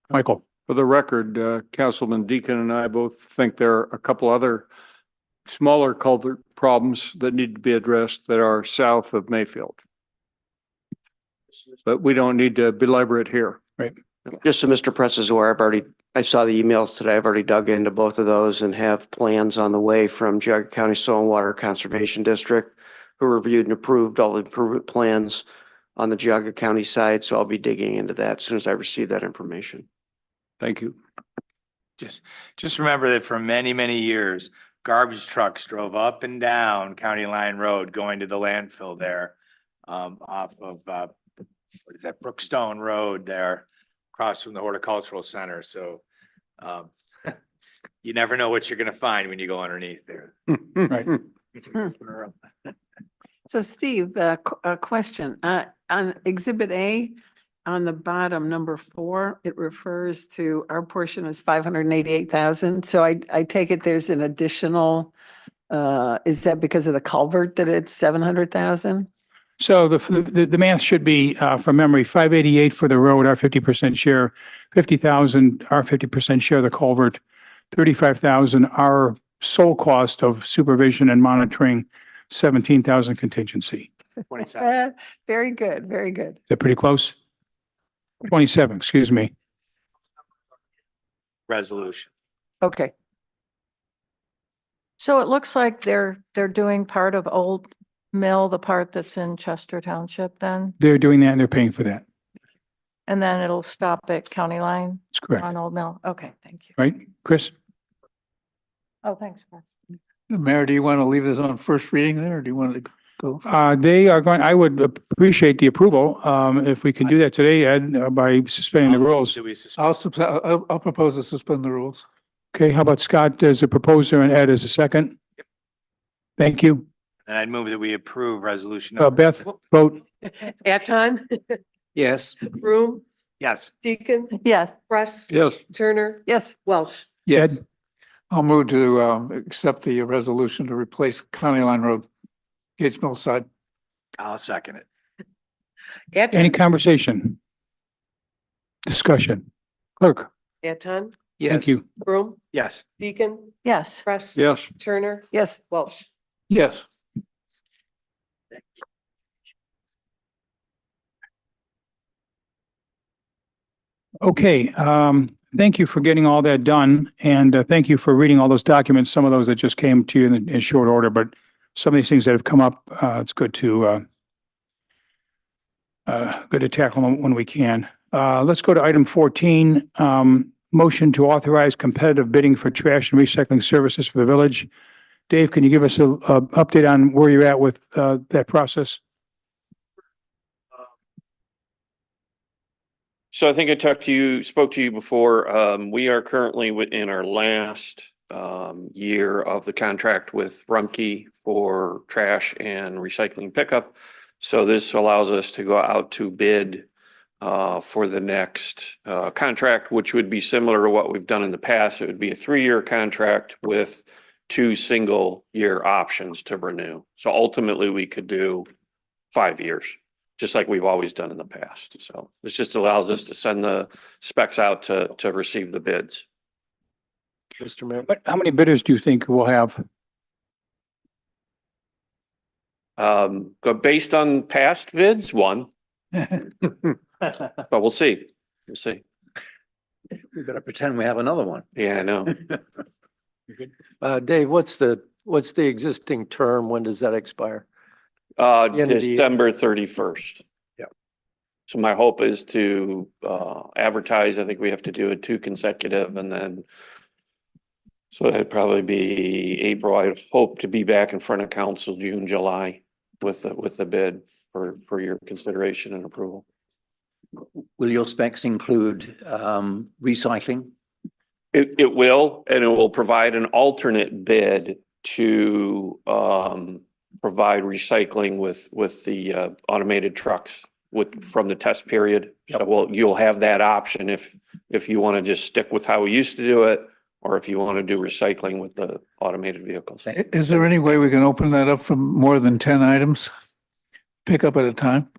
Michael. For the record, Councilman Deacon and I both think there are a couple other smaller culvert problems that need to be addressed that are south of Mayfield. But we don't need to belabor it here. Right. Just so Mr. Press is aware, I saw the emails today. I've already dug into both of those and have plans on the way from Geauga County Soil and Water Conservation District, who reviewed and approved all the improvement plans on the Geauga County side. So I'll be digging into that as soon as I receive that information. Thank you. Just remember that for many, many years, garbage trucks drove up and down County Line Road going to the landfill there, off of, what is that, Brookstone Road there, across from the Horticultural Center. So, you never know what you're gonna find when you go underneath there. Right. So Steve, a question, on Exhibit A, on the bottom, number 4, it refers to our portion is 588,000. So I take it there's an additional, is that because of the culvert that it's 700,000? So the math should be, from memory, 588 for the road, our 50% share, 50,000, our 50% share of the culvert, 35,000, our sole cost of supervision and monitoring, 17,000 contingency. 27. Very good, very good. Is that pretty close? 27, excuse me. Resolution. Okay. So it looks like they're doing part of Old Mill, the part that's in Chester Township then, They're doing that and they're paying for that. and then it'll stop at County Line That's correct, on Old Mill. Okay, thank you. right? Chris? Oh, thanks, Chris. Mayor, do you want to leave this on first reading then, or do you want to go? They are going, I would appreciate the approval, if we can do that today, Ed, by suspending the rules. Do we suspend? I'll propose to suspend the rules. Okay, how about Scott as a proposer and Ed as a second? Thank you. And I'd move that we approve resolution. Beth, vote. Anton, Yes. Broom, Yes. Deacon, Yes, Press, Yes. Turner, Yes, Welsh. Yes. I'll move to accept the resolution to replace County Line Road, Gates Mill side. I'll second it. Any Anton, conversation? Discussion? Clerk? Anton, Thank you. Broom, Yes. Deacon, yes. Press. Yes. Turner, yes. Welsh. Yes. Okay, thank you for getting all that done, and thank you for reading all those documents, some of those that just came to you in short order, but some of these things that have come up, it's good to tackle them when we can. Let's go to item 14, motion to authorize competitive bidding for trash and recycling services for the village. Dave, can you give us a update on where you're at with that process? So I think I spoke to you before. We are currently in our last year of the contract with Rumpke for trash and recycling pickup. So this allows us to go out to bid for the next contract, which would be similar to what we've done in the past. It would be a 3-year contract with 2 single-year options to renew. So ultimately, we could do 5 years, just like we've always done in the past. So this just allows us to send the specs out to receive the bids. Mr. Mayor. But how many bidders do you think we'll have? But based on past bids, 1, but we'll see. We'll see. We better pretend we have another one. Yeah, I know. Dave, what's the existing term? When does that expire? end of the year. December 31st. Yeah. So my hope is to advertise. I think we have to do it 2 consecutive, and then so that'd probably be April. I hope to be back in front of council June, July with the bid for your consideration and approval. Will your specs include recycling? It will, and it will provide an alternate bid to provide recycling with the automated trucks from the test period. So you'll have that option if you want to just stick with how we used to do it, or if you want to do recycling with the automated vehicles. Is there any way we can open that up for more than 10 items? Pick up at a time?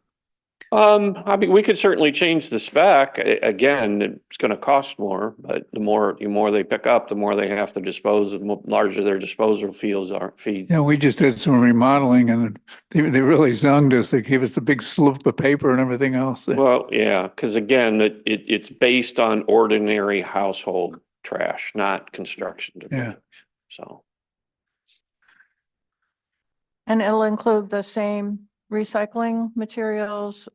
I mean, we could certainly change the spec. Again, it's going to cost more, but the more they pick up, the more they have to dispose of, the larger their disposal fees. Yeah, we just did some remodeling and they really zunged us. They gave us a big slip of paper and everything else. Well, yeah, because again, it's based on ordinary household trash, not construction debris. Yeah. So. And it'll include the same recycling materials,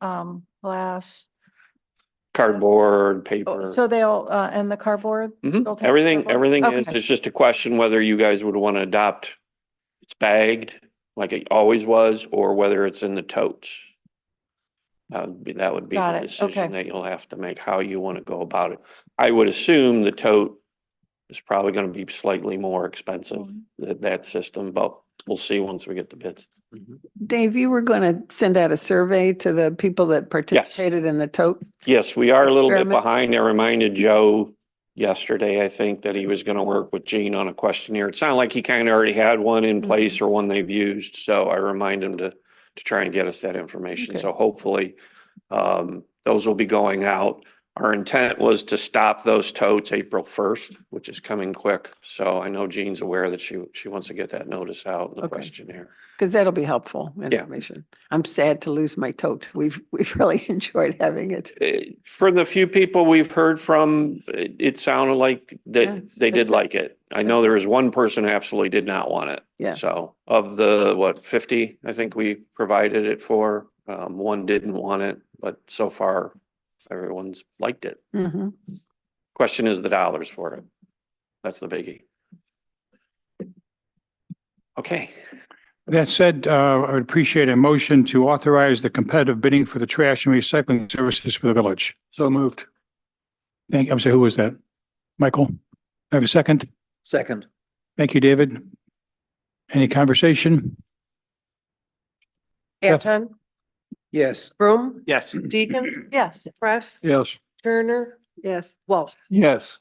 glass. Cardboard, paper. So they'll, and the cardboard? Mhm. they'll take Everything cardboard? is, Okay. it's just a question whether you guys would want to adopt it's bagged like it always was, or whether it's in the totes. That would be Got the it. decision Okay. that you'll have to make, how you want to go about it. I would assume the tote is probably going to be slightly more expensive, Mm-hmm. that system, but we'll see once we get the bids. Dave, you were going to send out a survey to the people that participated in the tote. Yes, we are a little bit Experiment. behind. I reminded Joe yesterday, I think, that he was going to work with Gene on a questionnaire. It sounded like he kind of already had one in place or one they've used. So I remind him to try and get us that information. Okay. So hopefully those will be going out. Our intent was to stop those totes April 1st, which is coming quick. So I know Jean's aware that she wants to get that notice out in the Okay. questionnaire. Because that'll be helpful information. I'm sad to lose my tote. We've really enjoyed having it. For the few people we've heard from, it sounded like Yeah, that it's they did good. like it. I know there was one person who absolutely did not want it. Yeah. So of the, 50, I think we provided it for, one didn't want it, but so far everyone's liked it. Mhm. Question is the dollars for it. That's the biggie. Okay. That said, I would appreciate a motion to authorize the competitive bidding for the trash and recycling services for the village. So moved. Thank you. I'm sorry, who was that? Michael? I have a second? Second. Thank you, David. Any conversation? Beth? Anton, Yes. Broom, Yes. Deacon, Yes. Press, Yes. Turner, Yes. Walsh. Yes.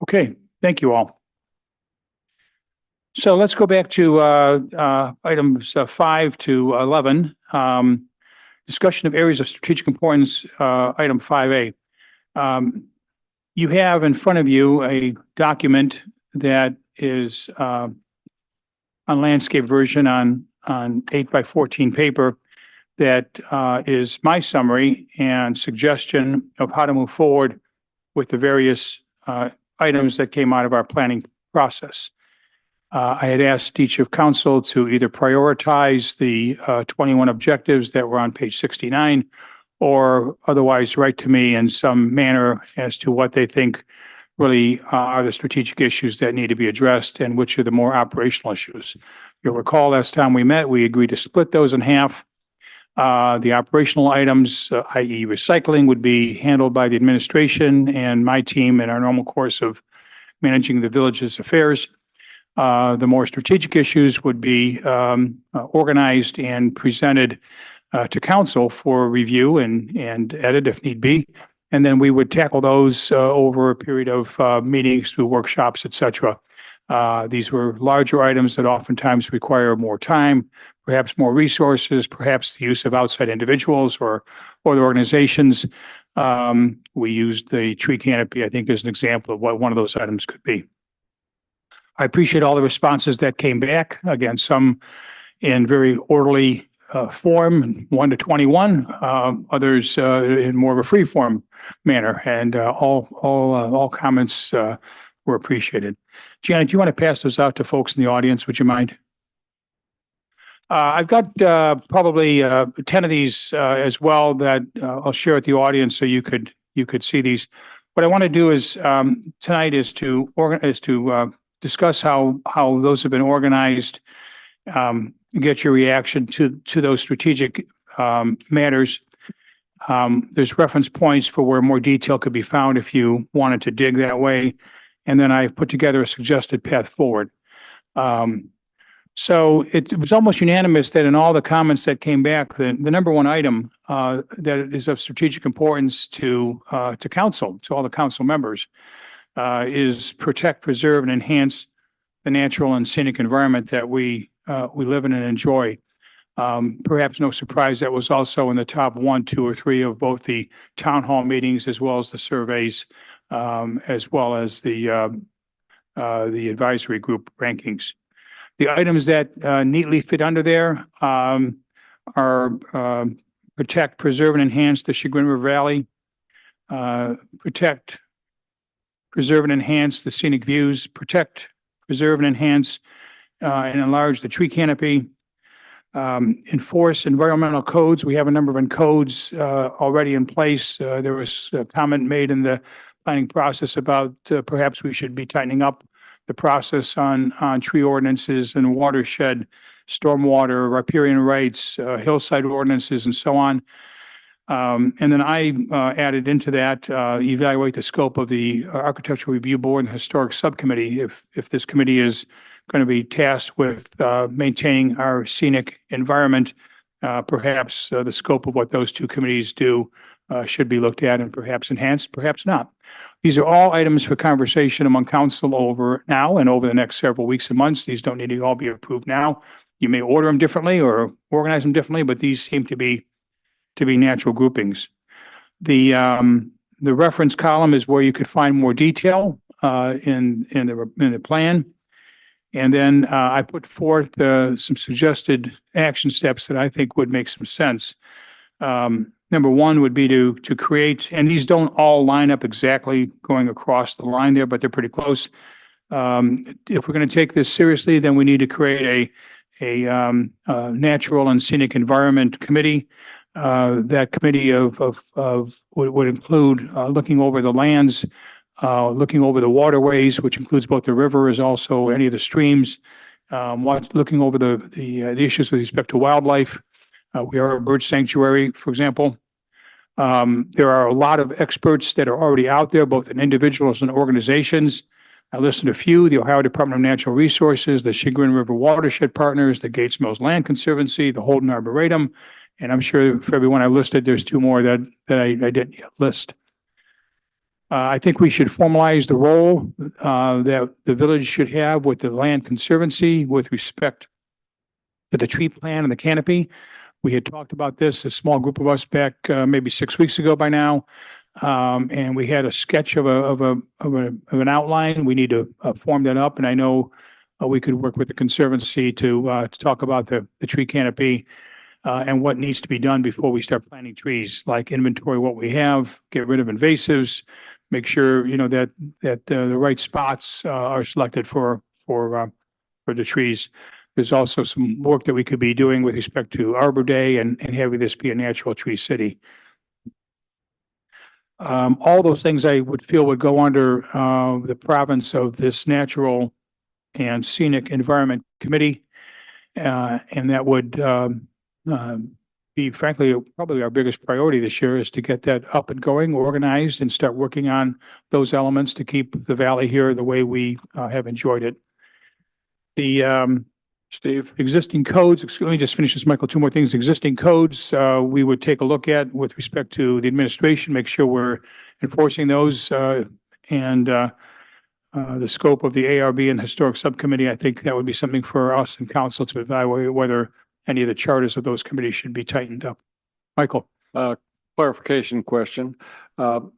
Okay, thank you all. So let's go back to items 5 to 11. Discussion of areas of strategic importance, item 5A. You have in front of you a document that is on landscape version on 8x14 paper that is my summary and suggestion of how to move forward with the various items that came out of our planning process. I had asked each of council to either prioritize the 21 objectives that were on page 69 or otherwise write to me in some manner as to what they think really are the strategic issues that need to be addressed and which are the more operational issues. You'll recall last time we met, we agreed to split those in half. The operational items, i.e. recycling, would be handled by the administration and my team in our normal course of managing the village's affairs. The more strategic issues would be organized and presented to council for review and edit if need be. And then we would tackle those over a period of meetings through workshops, et cetera. These were larger items that oftentimes require more time, perhaps more resources, perhaps the use of outside individuals or other organizations. We used the tree canopy, I think, as an example of what one of those items could be. I appreciate all the responses that came back. Again, some in very orderly form, 1 to 21, others in more of a free form manner, and all comments were appreciated. Janet, do you want to pass those out to folks in the audience? Would you mind? I've got probably 10 of these as well that I'll share with the audience so you could see these. What I want to do is tonight is to discuss how those have been organized, get your reaction to those strategic matters. There's reference points for where more detail could be found if you wanted to dig that way. And then I've put together a suggested path forward. So it was almost unanimous that in all the comments that came back, the number one item that is of strategic importance to council, to all the council members, is protect, preserve, and enhance the natural and scenic environment that we live in and enjoy. Perhaps no surprise that was also in the top 1, 2, or 3 of both the town hall meetings as well as the surveys, as well as the advisory group rankings. The items that neatly fit under there are protect, preserve, and enhance the Chagrin River Valley, protect, preserve, and enhance the scenic views, protect, preserve, and enhance and enlarge the tree canopy, enforce environmental codes. We have a number of codes already in place. There was a comment made in the planning process about perhaps we should be tightening up the process on tree ordinances and watershed, stormwater, riparian rights, hillside ordinances, and so on. And then I added into that, evaluate the scope of the Architectural Review Board and Historic Subcommittee if this committee is going to be tasked with maintaining our scenic environment. Perhaps the scope of what those two committees do should be looked at and perhaps enhanced, perhaps not. These are all items for conversation among council over now and over the next several weeks and months. These don't need to all be approved now. You may order them differently or organize them differently, but these seem to be natural groupings. The reference column is where you could find more detail in the plan. And then I put forth some suggested action steps that I think would make some sense. Number one would be to create, and these don't all line up exactly going across the line there, but they're pretty close. If we're going to take this seriously, then we need to create a natural and scenic environment committee. That committee would include looking over the lands, looking over the waterways, which includes both the river as also any of the streams, looking over the issues with respect to wildlife. We are a bird sanctuary, for example. There are a lot of experts that are already out there, both in individuals and organizations. I listed a few: the Ohio Department of Natural Resources, the Chagrin River Watershed Partners, the Gates Mills Land Conservancy, the Holden Arboretum, and I'm sure for everyone I listed, there's 2 more that I didn't yet list. I think we should formalize the role that the village should have with the Land Conservancy with respect to the tree plan and the canopy. We had talked about this, a small group of us back maybe 6 weeks ago by now, and we had a sketch of an outline. We need to form that up, and I know we could work with the Conservancy to talk about the tree canopy and what needs to be done before we start planting trees, like inventory what we have, get rid of invasives, make sure that the right spots are selected for the trees. There's also some work that we could be doing with respect to Arbor Day and having this be a natural tree city. All those things I would feel would go under the province of this Natural and Scenic Environment Committee. And that would be frankly, probably our biggest priority this year is to get that up and going, organized, and start working on those elements to keep the valley here the way we have enjoyed it. The Steve? existing codes, let me just finish this, Michael, two more things. Existing codes, we would take a look at with respect to the administration, make sure we're enforcing those, and the scope of the ARB and Historic Subcommittee. I think that would be something for us and council to evaluate whether any of the charters of those committees should be tightened up. Michael? Clarification question.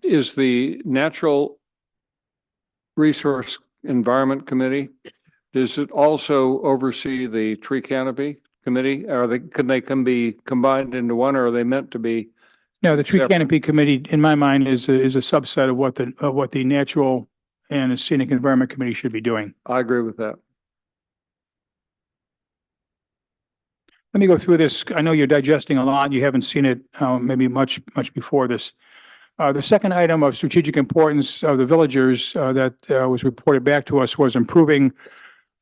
Is the Natural Resource Environment Committee, does it also oversee the Tree Canopy Committee? Can they be combined into one, or are they meant to be? No, the Tree separate? Canopy Committee, in my mind, is a subset of what the Natural and Scenic Environment Committee should be doing. I agree with that. Let me go through this. I know you're digesting a lot. You haven't seen it maybe much before this. The second item of strategic importance of the villagers that was reported back to us was improving,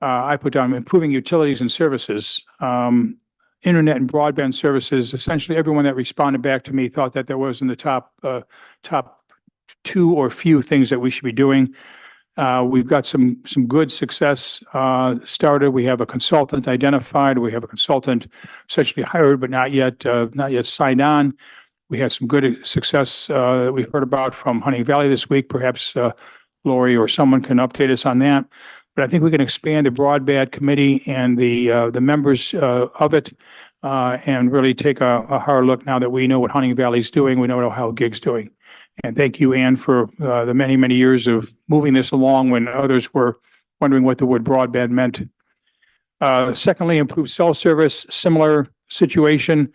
I put down improving utilities and services, internet and broadband services. Essentially, everyone that responded back to me thought that there was in the top two or few things that we should be doing. We've got some good success started. We have a consultant identified. We have a consultant essentially hired, but not yet signed on. We had some good success that we heard about from Hunting Valley this week. Perhaps Lori or someone can update us on that. But I think we can expand the broadband committee and the members of it and really take a hard look now that we know what Hunting Valley is doing. We know how GIG's doing. And thank you, Ann, for the many, many years of moving this along when others were wondering what the word broadband meant. Secondly, improved cell service, similar situation.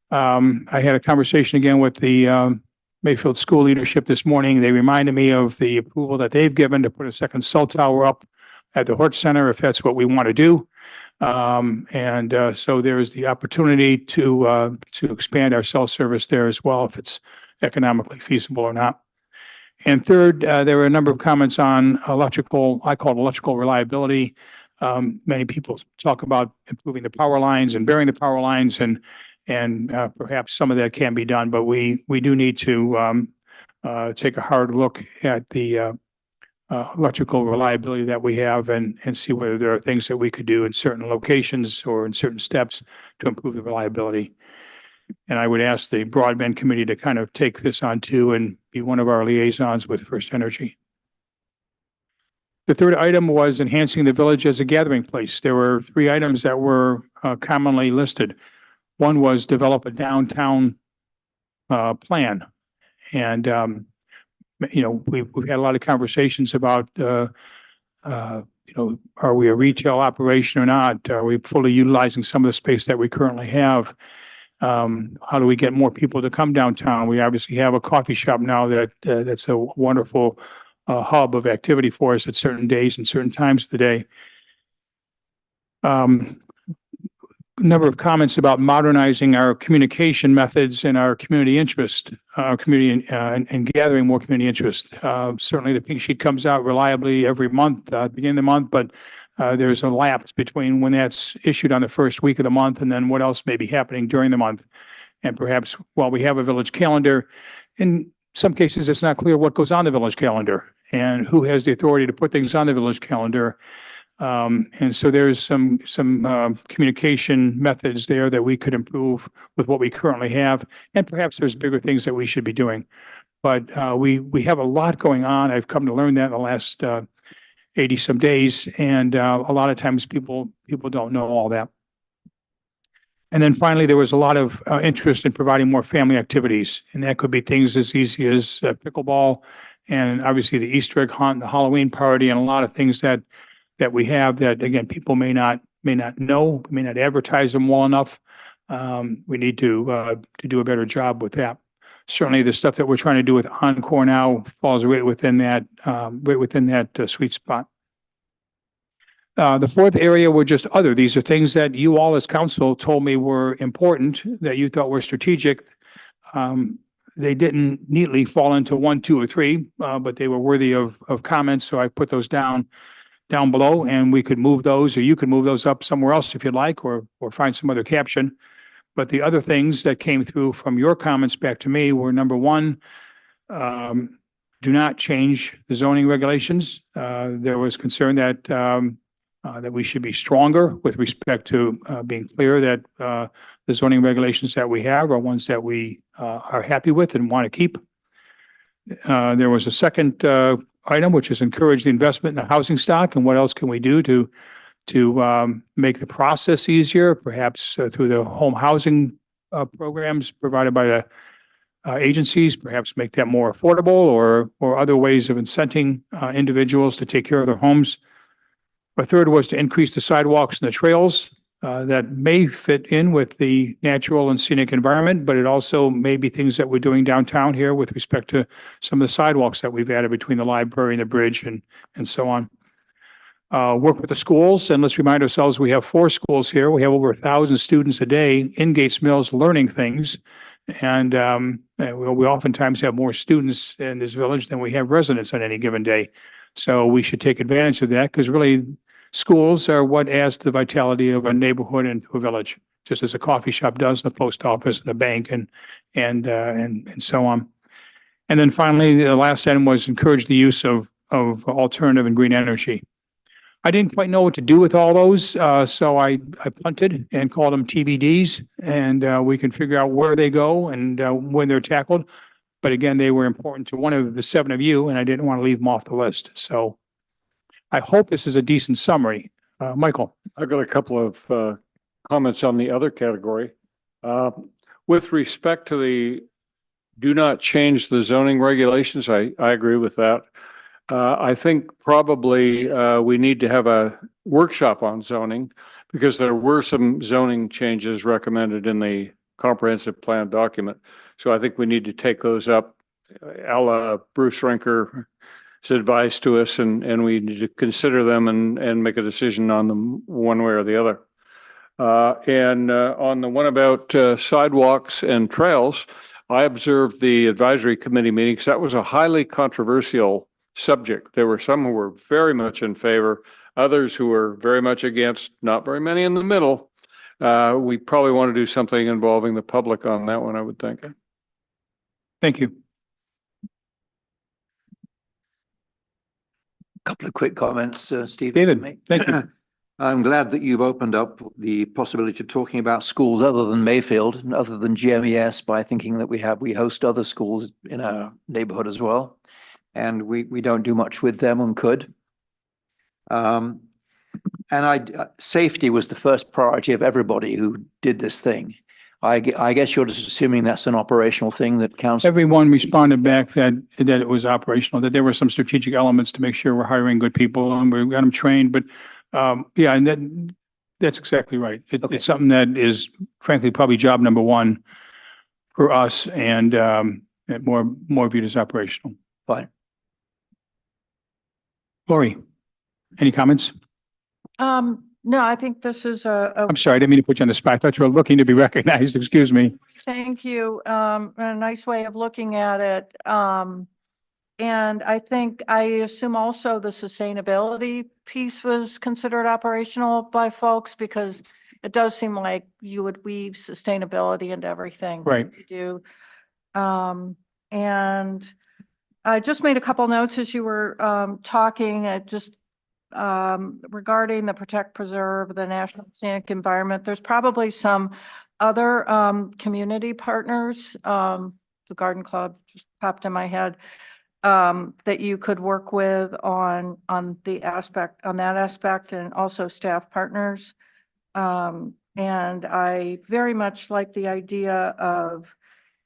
I had a conversation again with the Mayfield school leadership this morning. They reminded me of the approval that they've given to put a second cell tower up at the Hort Center, if that's what we want to do. So there is the opportunity to expand our cell service there as well, if it's economically feasible or not. And third, there were a number of comments on electrical, I call it electrical reliability. Many people talk about improving the power lines and burying the power lines, and perhaps some of that can be done, but we do need to take a hard look at the electrical reliability that we have and see whether there are things that we could do in certain locations or in certain steps to improve the reliability. And I would ask the broadband committee to kind of take this on too and be one of our liaisons with First Energy. The third item was enhancing the village as a gathering place. There were three items that were commonly listed. One was develop a downtown plan. And, we've had a lot of conversations about, are we a retail operation or not? Are we fully utilizing some of the space that we currently have? How do we get more people to come downtown? We obviously have a coffee shop now that's a wonderful hub of activity for us at certain days and certain times of the day. Number of comments about modernizing our communication methods and our community interest, and gathering more community interest. Certainly the pink sheet comes out reliably every month, at the beginning of the month, but there's a lapse between when that's issued on the first week of the month and then what else may be happening during the month. And perhaps while we have a village calendar, in some cases, it's not clear what goes on the village calendar and who has the authority to put things on the village calendar. And so there's some communication methods there that we could improve with what we currently have. And perhaps there's bigger things that we should be doing. But we have a lot going on. I've come to learn that in the last 80 some days. And a lot of times people don't know all that. And then finally, there was a lot of interest in providing more family activities. And that could be things as easy as pickleball and obviously the Easter egg hunt, the Halloween party, and a lot of things that we have that, again, people may not know, may not advertise them well enough. We need to do a better job with that. Certainly the stuff that we're trying to do with Encore now falls right within that sweet spot. The fourth area were just other. These are things that you all as council told me were important, that you thought were strategic. They didn't neatly fall into 1, 2, or 3, but they were worthy of comments. So I put those down below, and we could move those, or you could move those up somewhere else if you'd like, or find some other caption. But the other things that came through from your comments back to me were, number one, do not change the zoning regulations. There was concern that we should be stronger with respect to being clear that the zoning regulations that we have are ones that we are happy with and want to keep. There was a second item, which is encourage the investment in the housing stock, and what else can we do to make the process easier, perhaps through the home housing programs provided by the agencies, perhaps make that more affordable, or other ways of incenting individuals to take care of their homes. A third was to increase the sidewalks and the trails that may fit in with the natural and scenic environment, but it also may be things that we're doing downtown here with respect to some of the sidewalks that we've added between the library and the bridge and so on. Work with the schools, and let's remind ourselves, we have 4 schools here. We have over 1,000 students a day in Gates Mills learning things. And we oftentimes have more students in this village than we have residents on any given day. So we should take advantage of that, because really schools are what adds to the vitality of a neighborhood and to a village, just as a coffee shop does, the post office, and a bank, and so on. And then finally, the last item was encourage the use of alternative and green energy. I didn't quite know what to do with all those, so I punted and called them TBDs, and we can figure out where they go and when they're tackled. But again, they were important to one of the 7 of you, and I didn't want to leave them off the list. So I hope this is a decent summary. Michael? I've got a couple of comments on the other category. With respect to the do not change the zoning regulations, I agree with that. I think probably we need to have a workshop on zoning, because there were some zoning changes recommended in the comprehensive plan document. So I think we need to take those up, a la Bruce Rinker's advice to us, and we need to consider them and make a decision on them one way or the other. And on the one about sidewalks and trails, I observed the advisory committee meetings. That was a highly controversial subject. There were some who were very much in favor, others who were very much against, not very many in the middle. We probably want to do something involving the public on that one, I would think. Thank you. Couple of quick comments, Steve. David, thank you. I'm glad that you've opened up the possibility of talking about schools other than Mayfield and other than GMES, by thinking that we host other schools in our neighborhood as well. And we don't do much with them and could. And safety was the first priority of everybody who did this thing. I guess you're just assuming that's an operational thing that council. Everyone responded back that it was operational, that there were some strategic elements to make sure we're hiring good people and we got them trained. But yeah, and that's exactly right. Okay. It's something that is frankly probably job number 1 for us, and more viewed as operational. Fine. Lori, any comments? No, I think this is a I'm sorry, I didn't mean to put you on the spot. I thought you were looking to be recognized. Excuse me. thank you, a nice way of looking at it. And I assume also the sustainability piece was considered operational by folks, because it does seem like you would weave sustainability into everything Right. you do. And I just made a couple notes as you were talking, regarding the protect, preserve, the national scenic environment. There's probably some other community partners, the Garden Club just popped in my head, that you could work with on that aspect, and also staff partners. And I very much like the idea of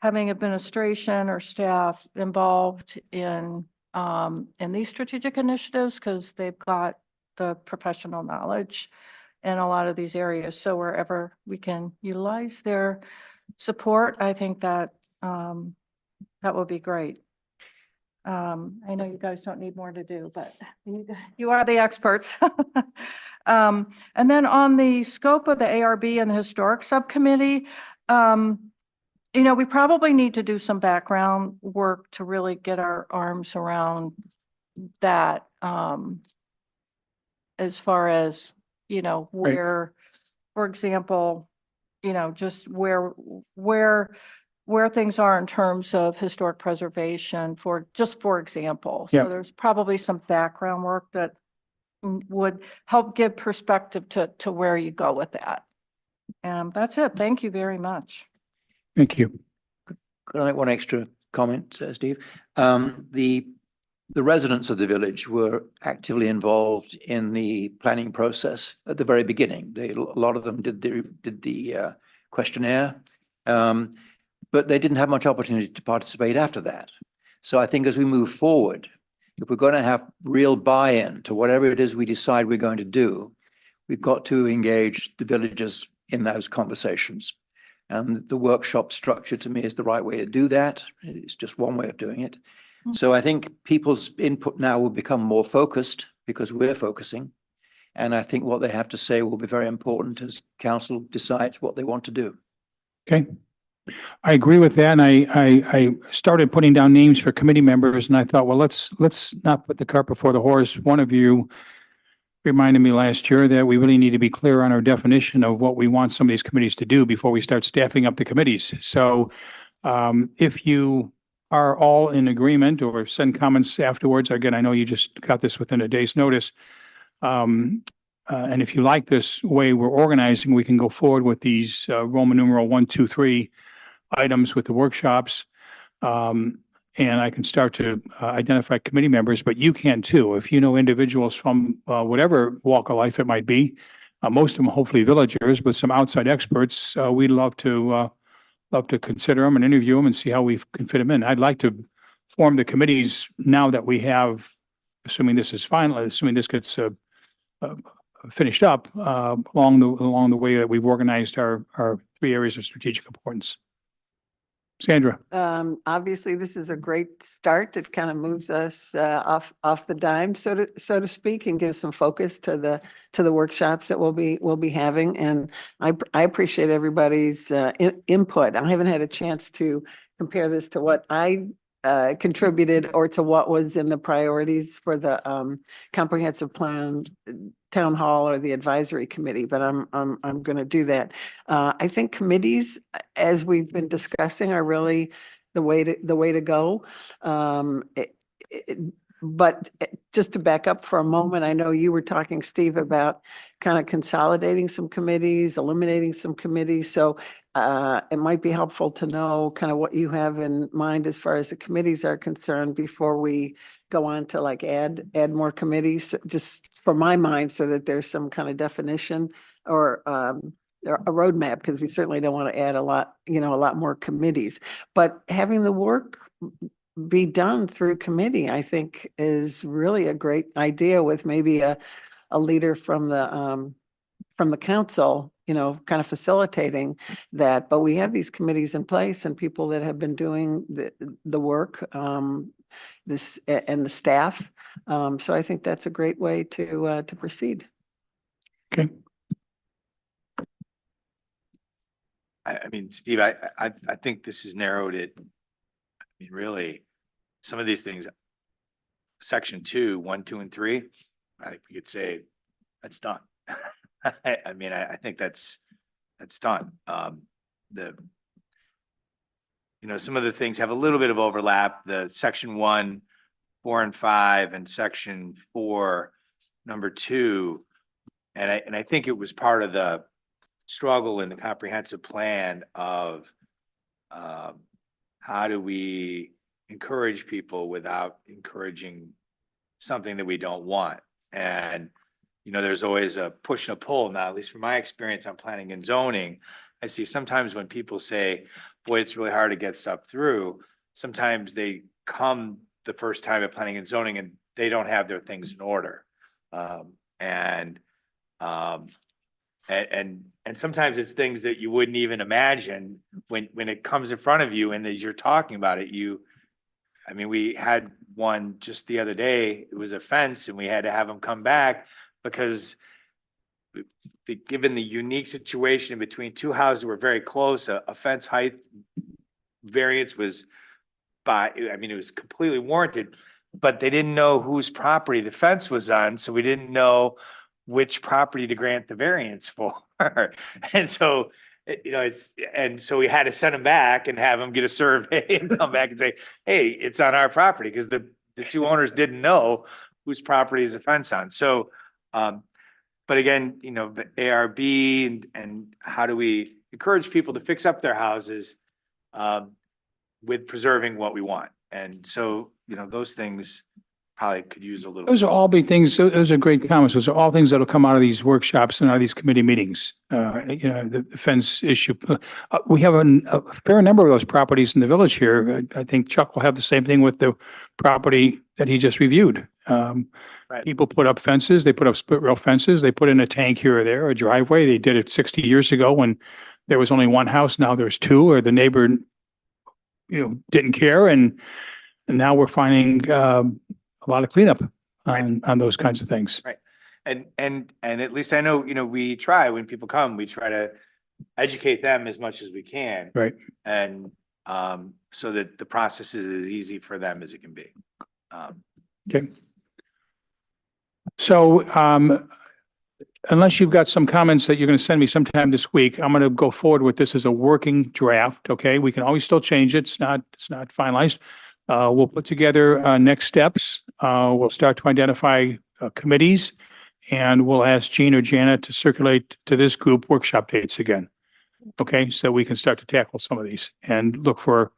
having administration or staff involved in these strategic initiatives, because they've got the professional knowledge in a lot of these areas. So wherever we can utilize their support, I think that that will be great. I know you guys don't need more to do, but you are the experts. And then on the scope of the ARB and the historic subcommittee, we probably need to do some background work to really get our arms around that, as far as, where, for example, you know, just where things are in terms of historic preservation for example. Yeah. So there's probably some background work that would help give perspective to where you go with that. And that's it. Thank you very much. Thank you. Could I make one extra comment, Steve? The residents of the village were actively involved in the planning process at the very beginning. A lot of them did the questionnaire, but they didn't have much opportunity to participate after that. So I think as we move forward, if we're going to have real buy-in to whatever it is we decide we're going to do, we've got to engage the villagers in those conversations. And the workshop structure to me is the right way to do that. It's just one way of doing it. So I think people's input now will become more focused because we're focusing. And I think what they have to say will be very important as council decides what they want to do. Okay. I agree with that. And I started putting down names for committee members and I thought, well, let's not put the cart before the horse. One of you reminded me last year that we really need to be clear on our definition of what we want some of these committees to do before we start staffing up the committees. So if you are all in agreement or send comments afterwards, again, I know you just got this within a day's notice. And if you like this way we're organizing, we can go forward with these Roman numeral 1, 2, 3 items with the workshops. And I can start to identify committee members, but you can too. If you know individuals from whatever walk of life it might be, most of them hopefully villagers, but some outside experts, we'd love to consider them and interview them and see how we can fit them in. I'd like to form the committees now that we have, assuming this is final, assuming this gets finished up along the way that we've organized our 3 areas of strategic importance. Sandra. Obviously, this is a great start. It kind of moves us off the dime, so to speak, and gives some focus to the workshops that we'll be having. And I appreciate everybody's input. I haven't had a chance to compare this to what I contributed or to what was in the priorities for the comprehensive plan town hall or the advisory committee, but I'm going to do that. I think committees, as we've been discussing, are really the way to go. But just to back up for a moment, I know you were talking, Steve, about kind of consolidating some committees, eliminating some committees. So it might be helpful to know kind of what you have in mind as far as the committees are concerned before we go on to like add more committees, just for my mind, so that there's some kind of definition or a roadmap, because we certainly don't want to add a lot more committees. But having the work be done through committee, I think, is really a great idea, with maybe a leader from the council, kind of facilitating that. But we have these committees in place and people that have been doing the work, this and the staff. So I think that's a great way to proceed. Okay. I mean, Steve, I think this has narrowed it. I mean, really, some of these things, section 2, 1, 2, and 3, I think we could say that's done. I mean, I think that's done. Some of the things have a little bit of overlap. The section 1, 4, and 5, and section 4, number 2, and I think it was part of the struggle in the comprehensive plan of how do we encourage people without encouraging something that we don't want. And there's always a push and a pull. Now, at least from my experience on planning and zoning, I see sometimes when people say, boy, it's really hard to get stuff through, sometimes they come the first time at planning and zoning and they don't have their things in order. And sometimes it's things that you wouldn't even imagine when it comes in front of you, and as you're talking about it, I mean, we had one just the other day. It was a fence, and we had to have them come back because given the unique situation between 2 houses that were very close, a fence height variance was it was completely warranted, but they didn't know whose property the fence was on, so we didn't know which property to grant the variance for. And so You know, and so we had to send them back and have them get a survey and come back and say, hey, it's on our property, because the two owners didn't know whose property is the fence on. So, but again, you know, the ARB and how do we encourage people to fix up their houses with preserving what we want? And so, you know, those things probably could use a little. Those are all big things. Those are great comments. Those are all things that'll come out of these workshops and out of these committee meetings. You know, the fence issue. We have a fair number of those properties in the village here. I think Chuck will have the same thing with the property that he just reviewed. Right. People put up fences, they put up split rail fences, they put in a tank here or there, a driveway. They did it 60 years ago when there was only one house. Now there's two, or the neighbor, you know, didn't care. And now we're finding a lot of cleanup on those kinds of things. Right. And at least I know, you know, we try, when people come, we try to educate them as much as we can. Right. And so that the process is as easy for them as it can be. Okay. So, unless you've got some comments that you're going to send me sometime this week, I'm going to go forward with this as a working draft. Okay, we can always still change it. It's not finalized. We'll put together next steps. We'll start to identify committees, and we'll ask Jean or Janet to circulate to this group workshop dates again. Okay, so we can start to tackle some of these and look for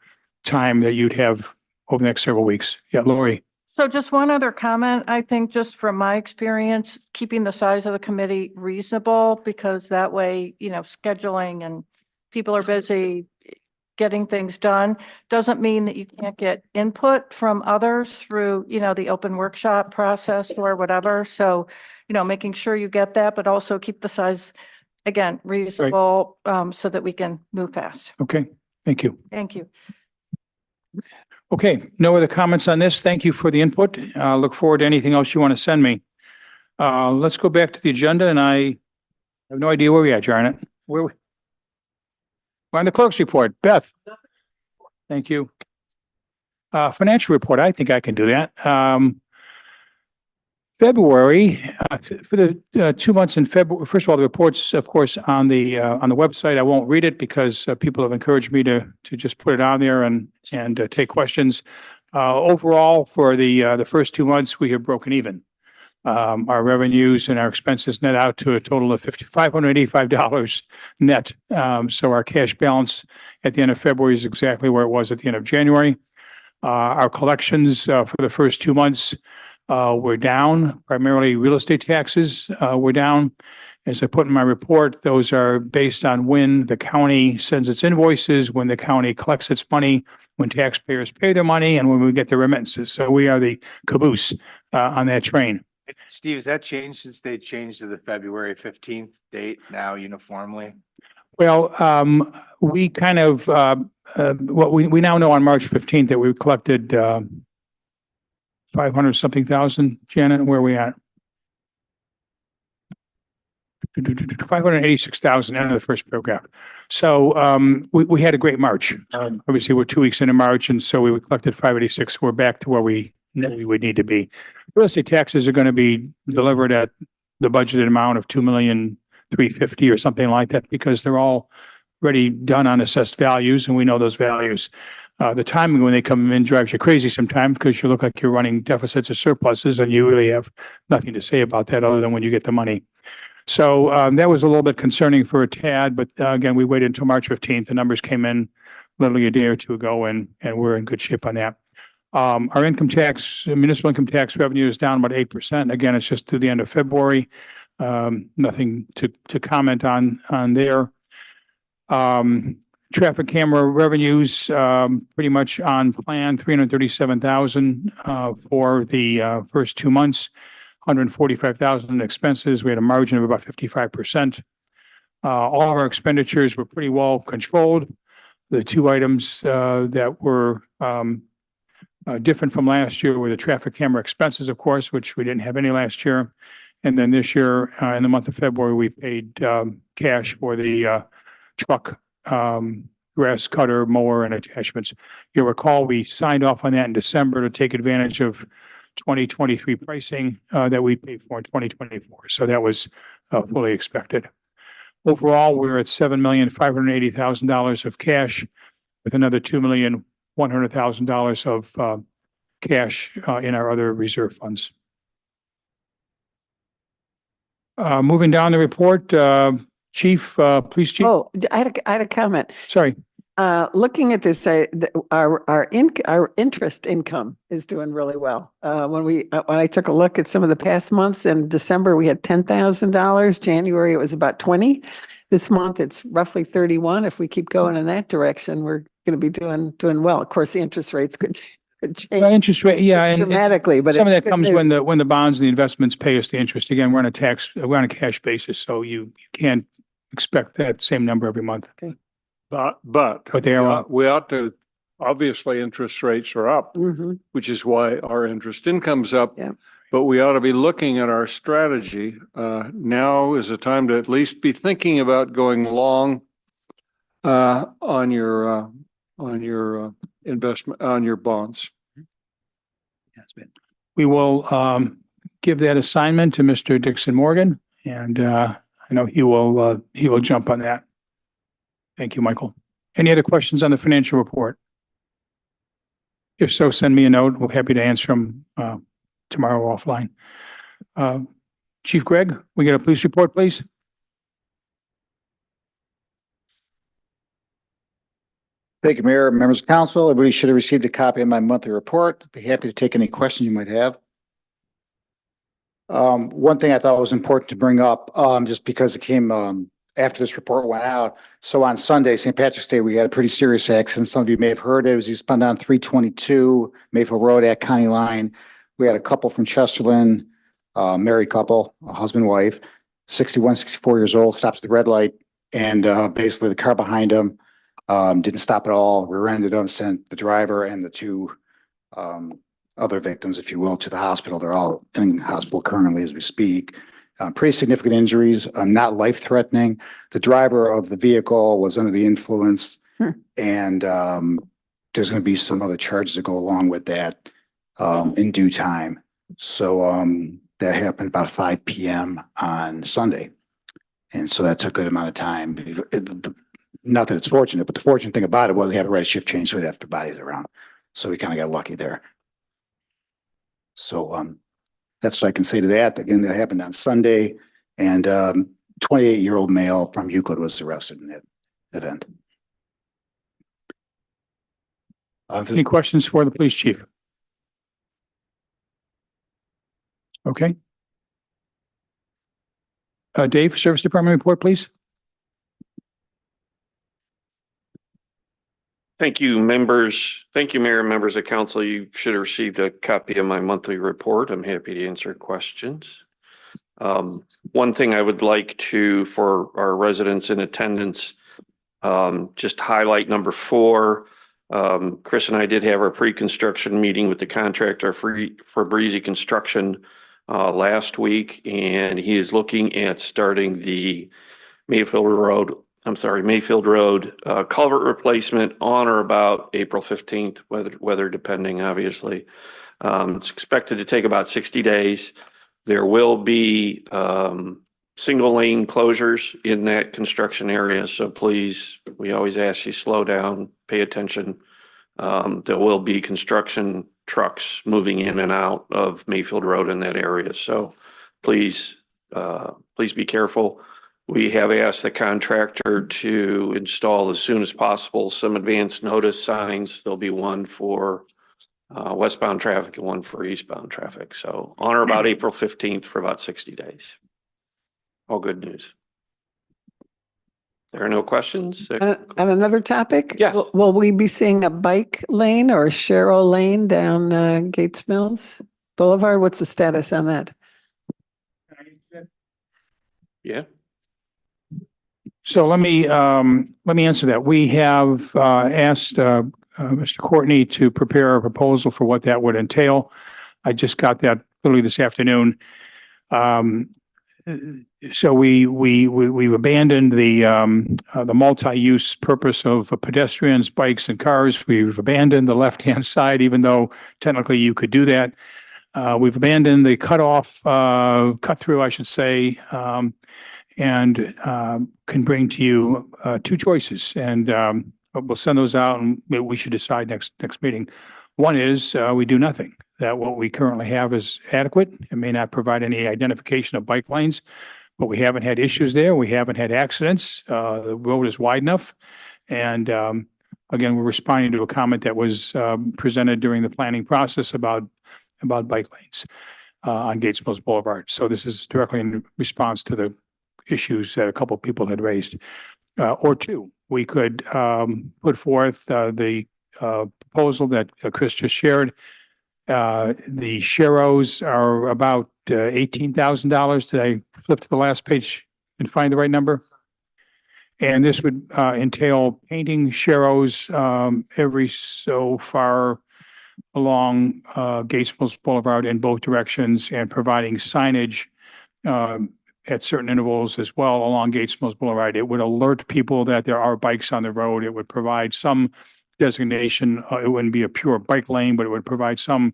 time that you'd have over the next several weeks. Yeah, Lori. So just one other comment, I think just from my experience, keeping the size of the committee reasonable, because that way, you know, scheduling and people are busy getting things done, doesn't mean that you can't get input from others through, you know, the open workshop process or whatever. So, you know, making sure you get that, but also keep the size, again, reasonable, so that we can move fast. Okay, thank you. Thank you. Okay, no other comments on this. Thank you for the input. Look forward to anything else you want to send me. Let's go back to the agenda, and I have no idea where we are, Janet. Where we? We're on the clerk's report. Beth. Thank you. Financial report. I think I can do that. February, for the 2 months in February, first of all, the reports, of course, on the website. I won't read it because people have encouraged me to just put it on there and take questions. Overall, for the first 2 months, we have broken even. Our revenues and our expenses net out to a total of $585 net. So our cash balance at the end of February is exactly where it was at the end of January. Our collections for the first 2 months were down, primarily real estate taxes were down. As I put in my report, those are based on when the county sends its invoices, when the county collects its money, when taxpayers pay their money, and when we get the remittances. So we are the caboose on that train. Steve, has that changed since they changed to the February 15th date now uniformly? Well, we kind of, what we now know on March 15th that we collected 500 something thousand. Janet, where are we at? 586,000 end of the first paragraph. So we had a great March. Obviously, we're 2 weeks into March, and so we collected 586. We're back to where we would need to be. Real estate taxes are going to be delivered at the budgeted amount of $2,350,000 or something like that, because they're all already done on assessed values, and we know those values. The timing when they come in drives you crazy sometimes, because you look like you're running deficits or surpluses, and you really have nothing to say about that other than when you get the money. So that was a little bit concerning for a tad, but again, we waited until March 15th. The numbers came in literally a day or two ago, and we're in good shape on that. Our income tax, municipal income tax revenue is down about 8%. Again, it's just through the end of February. Nothing to comment on there. Traffic camera revenues, pretty much on plan, 337,000 for the first 2 months, 145,000 expenses. We had a margin of about 55%. All of our expenditures were pretty well controlled. The two items that were different from last year were the traffic camera expenses, of course, which we didn't have any last year. And then this year, in the month of February, we paid cash for the truck, grass cutter, mower, and attachments. You'll recall we signed off on that in December to take advantage of 2023 pricing that we paid for in 2024. So that was fully expected. Overall, we're at $7,580,000 of cash with another $2,100,000 of cash in our other reserve funds. Moving down the report, Chief, Police Chief, Oh, I had a comment. sorry. Looking at this, our interest income is doing really well. When I took a look at some of the past months, in December, we had $10,000. January, it was about 20. This month, it's roughly 31. If we keep going in that direction, we're going to be doing well. Of course, the interest rates could change Interest rate, yeah, and dramatically, but some of it's that good comes when news. the bonds and the investments pay us the interest. Again, we're on a cash basis, so you can't expect that same number every month. But they are up. we ought to, obviously, interest rates are up, Mhm. which is why our interest income's up. Yeah. But we ought to be looking at our strategy. Now is the time to at least be thinking about going long on your investment, on your bonds. We will give that assignment to Mr. Dixon Morgan, and I know he will jump on that. Thank you, Michael. Any other questions on the financial report? If so, send me a note. We're happy to answer them tomorrow offline. Chief Greg, we get a police report, please? Thank you, Mayor, members of council. Everybody should have received a copy of my monthly report. Be happy to take any questions you might have. One thing I thought was important to bring up, just because it came after this report went out. So on Sunday, St. Patrick's Day, we had a pretty serious accident. Some of you may have heard it. It was eastbound on 322 Mayfield Road at County Line. We had a couple from Chesterland, married couple, a husband, wife, 61, 64 years old, stops at the red light, and basically the car behind them didn't stop at all. Rear-ended them, sent the driver and the two other victims, if you will, to the hospital. They're all in the hospital currently as we speak. Pretty significant injuries, not life-threatening. The driver of the vehicle was under the influence, and there's going to be some other charges that go along with that in due time. So that happened about 5 p.m. on Sunday, and so that took a good amount of time. Not that it's fortunate, but the fortunate thing about it was they had a right shift change, so we'd have the bodies around. So we kind of got lucky there. So that's what I can say to that. Again, that happened on Sunday, and 28-year-old male from Euclid was arrested in that event. Any questions for the police chief? Okay. Dave, Service Department report, please. Thank you, members. Thank you, Mayor and members of council. You should have received a copy of my monthly report. I'm happy to answer questions. One thing I would like to, for our residents in attendance, just highlight number 4. Chris and I did have our pre-construction meeting with the contractor for Breezy Construction last week, and he is looking at starting the Mayfield Road culvert replacement on or about April 15th, weather depending, obviously. It's expected to take about 60 days. There will be single lane closures in that construction area. So please, we always ask you slow down, pay attention. There will be construction trucks moving in and out of Mayfield Road in that area. So please be careful. We have asked the contractor to install as soon as possible some advanced notice signs. There'll be one for westbound traffic and one for eastbound traffic. So on or about April 15th for about 60 days. All good news. There are no questions? On another topic? Yes. Will we be seeing a bike lane or a Sherrill lane down Gates Mills Boulevard? What's the status on that? Yeah. So let me answer that. We have asked Mr. Courtney to prepare a proposal for what that would entail. I just got that literally this afternoon. So we've abandoned the multi-use purpose of pedestrians, bikes, and cars. We've abandoned the left-hand side, even though technically you could do that. We've abandoned the cut through, I should say. and can bring to you two choices. And we'll send those out and maybe we should decide next meeting. One is we do nothing, that what we currently have is adequate. It may not provide any identification of bike lanes, but we haven't had issues there. We haven't had accidents. The road is wide enough. And again, we're responding to a comment that was presented during the planning process about bike lanes on Gates Mills Boulevard. So this is directly in response to the issues that a couple of people had raised. Or two, we could put forth the proposal that Chris just shared. The Sharrows are about $18,000. Did I flip to the last page and find the right number? And this would entail painting Sharrows every so far along Gates Mills Boulevard in both directions and providing signage at certain intervals as well along Gates Mills Boulevard. It would alert people that there are bikes on the road. It would provide some designation. It wouldn't be a pure bike lane, but it would provide some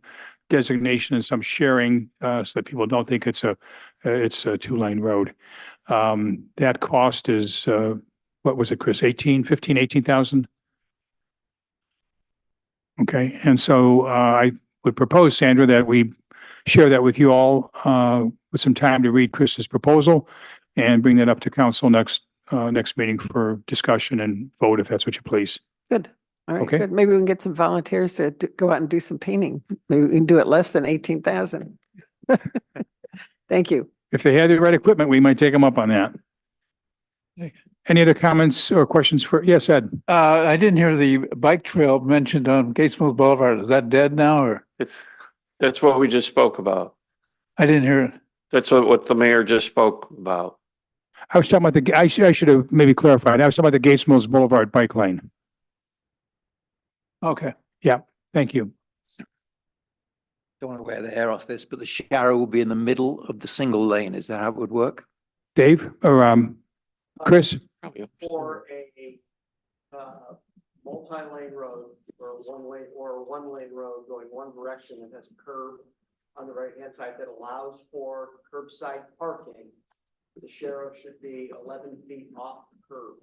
designation and some sharing so that people don't think it's a two-lane road. That cost is, what was it, Chris? 18,000? Okay. And so I would propose, Sandra, that we share that with you all with some time to read Chris's proposal and bring that up to council next meeting for discussion and vote, if that's what you please. Good. All right, Okay. good. Maybe we can get some volunteers to go out and do some painting. Maybe we can do it less than 18,000. Thank you. If they had the right equipment, we might take them up on that. Any other comments or questions for, yes, Ed? I didn't hear the bike trail mentioned on Gates Mills Boulevard. Is that dead now or? That's what we just spoke about. I didn't hear it. That's what the mayor just spoke about. I was talking about I should have maybe clarified. I was talking about the Gates Mills Boulevard bike lane. Okay. Yeah, thank you. Don't want to wear the hair off this, but the Sharrow will be in the middle of the single lane. Is that how it would work? Dave or Chris? For a multi-lane road or one-lane road going one direction that has a curb on the right-hand side that allows for curbside parking, the Sharrow should be 11 feet off the curb.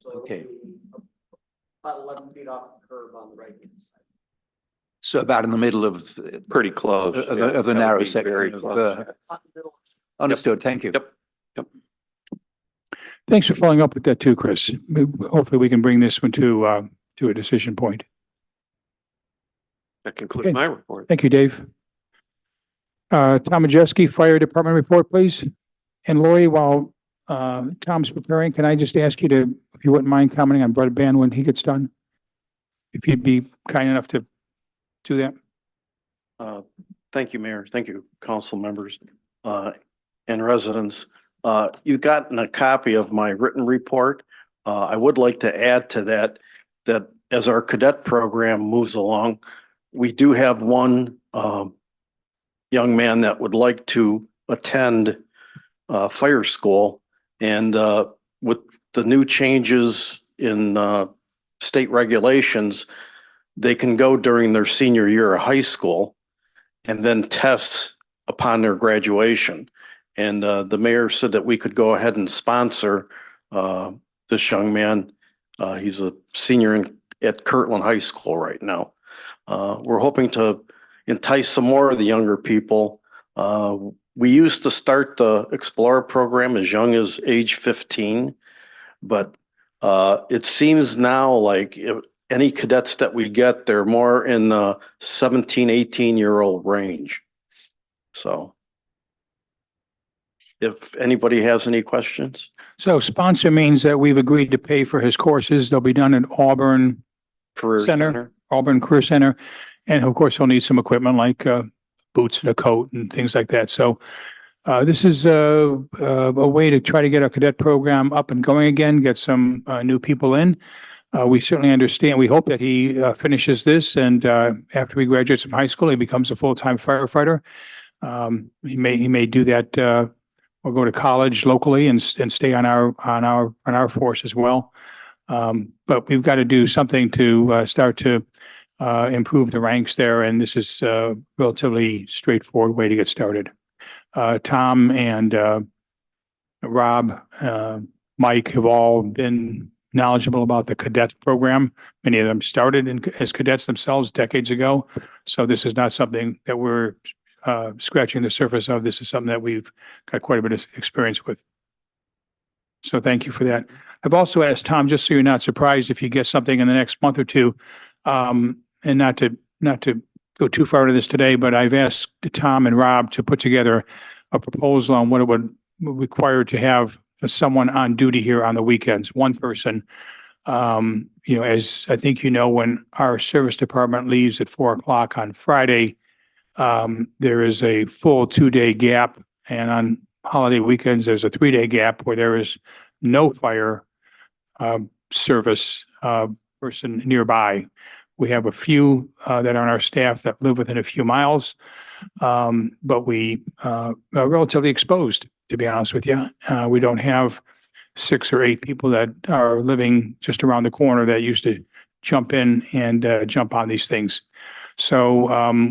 So it'll Okay. be about 11 feet off the curb on the right-hand side. So about in the middle of Pretty close. of Yeah, the that would narrow be section very of, close. understood. Thank you. Yep. Thanks for following up with that too, Chris. Hopefully we can bring this one to a decision point. That concludes Okay. my report. Thank you, Dave. Tom Majewski, Fire Department report, please. And Lori, while Tom's preparing, can I just ask you to, if you wouldn't mind commenting on broadband when he gets done? If you'd be kind enough to do that. Thank you, Mayor. Thank you, council members and residents. You've gotten a copy of my written report. I would like to add to that as our cadet program moves along, we do have one young man that would like to attend fire school. And with the new changes in state regulations, they can go during their senior year of high school and then test upon their graduation. And the mayor said that we could go ahead and sponsor this young man. He's a senior at Kirtland High School right now. We're hoping to entice some more of the younger people. We used to start the Explorer program as young as age 15, but it seems now like any cadets that we get, they're more in the 17, 18-year-old range. So if anybody has any questions. So sponsor means that we've agreed to pay for his courses. They'll be done at Auburn Career Center, Auburn Career Center. And of course, he'll need some equipment like boots and a coat and things like that. So this is a way to try to get our cadet program up and going again, get some new people in. We certainly understand. We hope that he finishes this and after he graduates from high school, he becomes a full-time firefighter. He may do that or go to college locally and stay on our force as well. But we've got to do something to start to improve the ranks there, and this is a relatively straightforward way to get started. Tom and Rob, Mike have all been knowledgeable about the cadet program. Many of them started as cadets themselves decades ago. So this is not something that we're scratching the surface of. This is something that we've got quite a bit of experience with. So thank you for that. I've also asked Tom, just so you're not surprised if you get something in the next month or two, and not to go too far into this today, but I've asked Tom and Rob to put together a proposal on what it would require to have someone on duty here on the weekends, one person. As I think you know, when our service department leaves at 4 o'clock on Friday, there is a full 2-day gap. And on holiday weekends, there's a 3-day gap where there is no fire service person nearby. We have a few that are on our staff that live within a few miles, but we are relatively exposed, to be honest with you. We don't have 6 or 8 people that are living just around the corner that used to jump in and jump on these things. So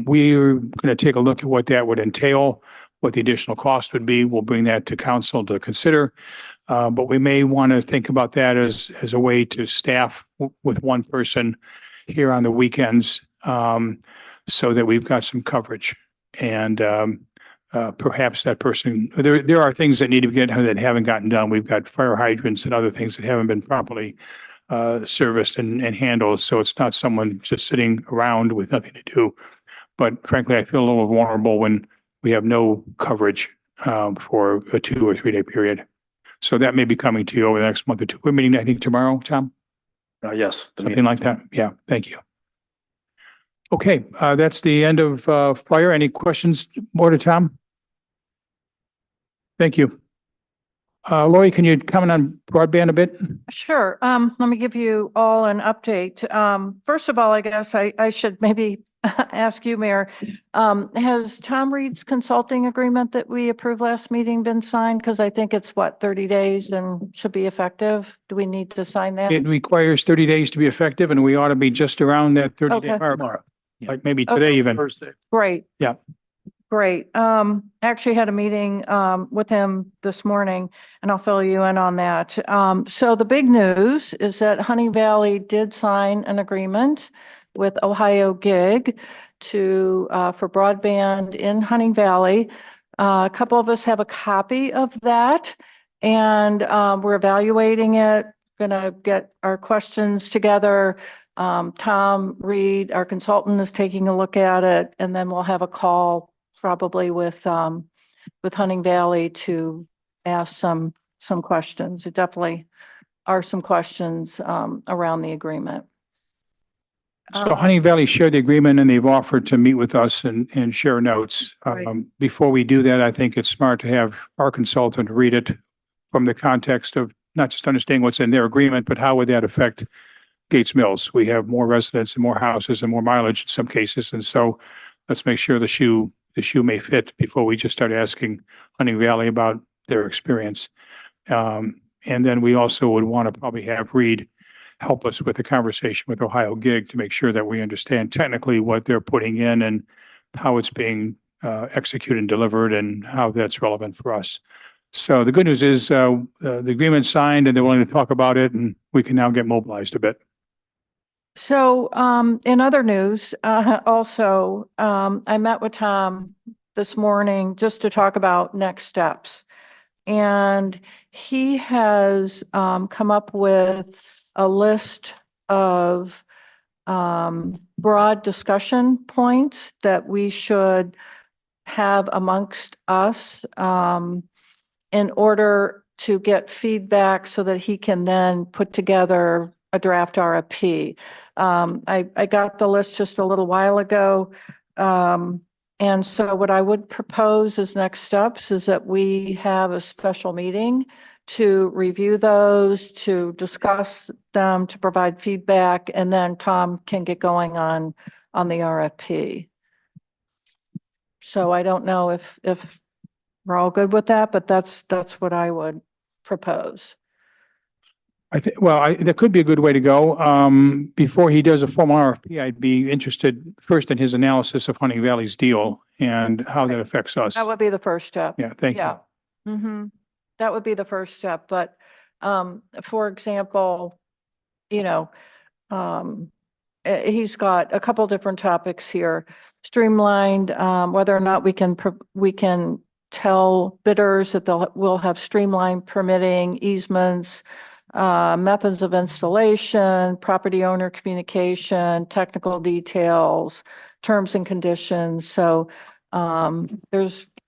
we're going to take a look at what that would entail, what the additional cost would be. We'll bring that to council to consider. But we may want to think about that as a way to staff with one person here on the weekends, so that we've got some coverage. And perhaps that person, there are things that need to be getting that haven't gotten done. We've got fire hydrants and other things that haven't been properly serviced and handled. So it's not someone just sitting around with nothing to do. But frankly, I feel a little vulnerable when we have no coverage for a 2 or 3 day period. So that may be coming to you over the next month or two. We're meeting, I think, tomorrow, Tom? Yes. Something like that. Yeah, thank you. Okay, that's the end of fire. Any questions more to Tom? Thank you. Lori, can you comment on broadband a bit? Sure. Let me give you all an update. First of all, I guess I should maybe ask you, Mayor, has Tom Reed's consulting agreement that we approved last meeting been signed? Because I think it's 30 days and should be effective. Do we need to sign that? It requires 30 days to be effective, and we ought to be just around that 30-day Okay. mark, like maybe today even. Great. Yeah. Great. Actually had a meeting with him this morning, and I'll fill you in on that. So the big news is that Hunting Valley did sign an agreement with Ohio Gig for broadband in Hunting Valley. A couple of us have a copy of that, and we're evaluating it. Gonna get our questions together. Tom Reed, our consultant, is taking a look at it, and then we'll have a call probably with Hunting Valley to ask some questions. There definitely are some questions around the agreement. So Hunting Valley shared the agreement, and they've offered to meet with us and share notes. Right. Before we do that, I think it's smart to have our consultant read it from the context of not just understanding what's in their agreement, but how would that affect Gates Mills? We have more residents and more houses and more mileage in some cases. And so let's make sure the shoe may fit before we just start asking Hunting Valley about their experience. And then we also would want to probably have Reed help us with the conversation with Ohio Gig to make sure that we understand technically what they're putting in and how it's being executed and delivered and how that's relevant for us. So the good news is the agreement's signed and they're willing to talk about it, and we can now get mobilized a bit. So in other news, also, I met with Tom this morning just to talk about next steps. And he has come up with a list of broad discussion points that we should have amongst us in order to get feedback so that he can then put together a draft RFP. I got the list just a little while ago. And so what I would propose as next steps is that we have a special meeting to review those, to discuss them, to provide feedback, and then Tom can get going on the RFP. So I don't know if we're all good with that, but that's what I would propose. I think, well, that could be a good way to go. Before he does a formal RFP, I'd be interested first in his analysis of Hunting Valley's deal and how that affects us. That would be the first step. Yeah, thank you. Yeah. Mm-hmm. that would be the first step, but, for example, you know, he's got a couple different topics here. Streamlined, whether or not we can tell bidders that we'll have streamlined permitting, easements, methods of installation, property owner communication, technical details, terms and conditions. So,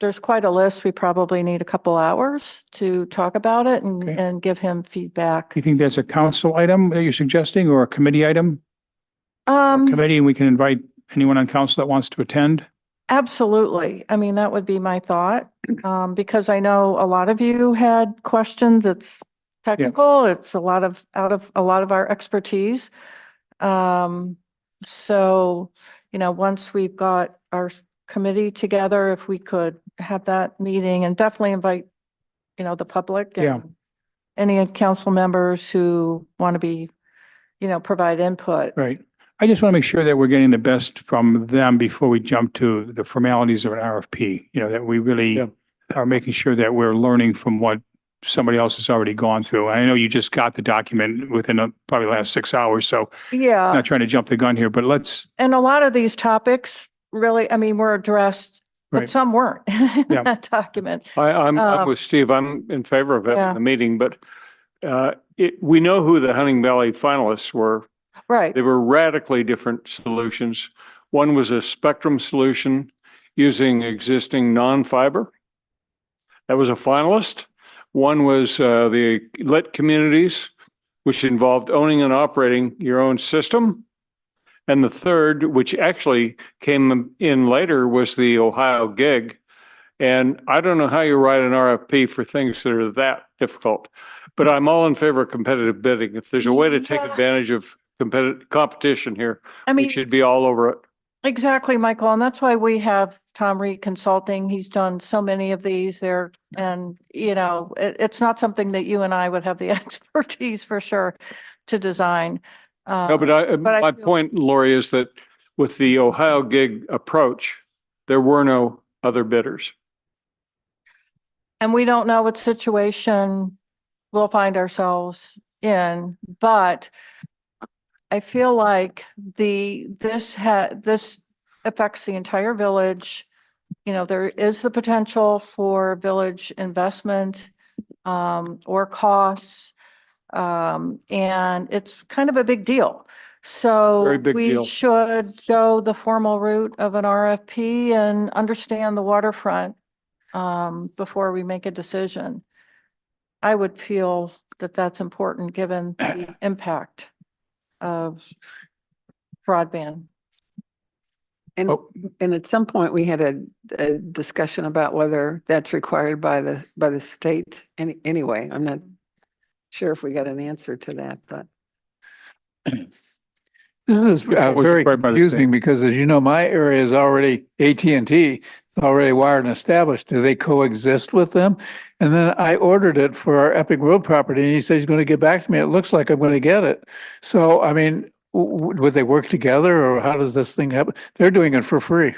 there's quite a list. We probably need a couple hours to talk about it Okay. and give him feedback. You think that's a council item that you're suggesting or a committee item? Committee, and we can invite anyone on council that wants to attend? Absolutely. I mean, that would be my thought, because I know a lot of you had questions. It's technical. It's a lot of a lot of our expertise. So, you know, once we've got our committee together, if we could have that meeting and definitely invite, you know, the public Yeah. and any council members who want to be, you know, provide input. Right. I just want to make sure that we're getting the best from them before we jump to the formalities of an RFP, you know, that we really Yeah. are making sure that we're learning from what somebody else has already gone through. I know you just got the document within probably the last 6 hours, so Yeah. not trying to jump the gun here, but let's, And a lot of these topics really, I mean, were addressed, but Right. some weren't in Yeah. that document. I'm Um, with Steve. I'm in favor of yeah. having the meeting, but we know who the Hunting Valley finalists were. Right. They were radically different solutions. One was a spectrum solution using existing non-fiber. That was a finalist. One was the lit communities, which involved owning and operating your own system. And the third, which actually came in later, was the Ohio gig. And I don't know how you write an RFP for things that are that difficult, but I'm all in favor of competitive bidding. If there's a way to take Yeah. advantage of competition here, I we mean, should be all over it. exactly, Michael. And that's why we have Tom Reed Consulting. He's done so many of these there. And, you know, it's not something that you and I would have the expertise for sure to design. No, but I my feel- point, Lori, is that with the Ohio gig approach, there were no other bidders. And we don't know what situation we'll find ourselves in, but I feel like this affects the entire village. You know, there is the potential for village investment, or costs. And it's kind of a big deal. So Very big we deal. should go the formal route of an RFP and understand the waterfront, before we make a decision. I would feel that that's important given the impact of broadband. And, Oh. and at some point, we had a discussion about whether that's required by the state. Anyway, I'm not sure if we got an answer to that, but. This is Was very required by the confusing state. because as you know, my area is already AT&T, it's already wired and established. Do they coexist with them? And then I ordered it for our Epic Road property and he says he's going to get back to me. It looks like I'm going to get it. So, I mean, would they work together or how does this thing happen? They're doing it for free.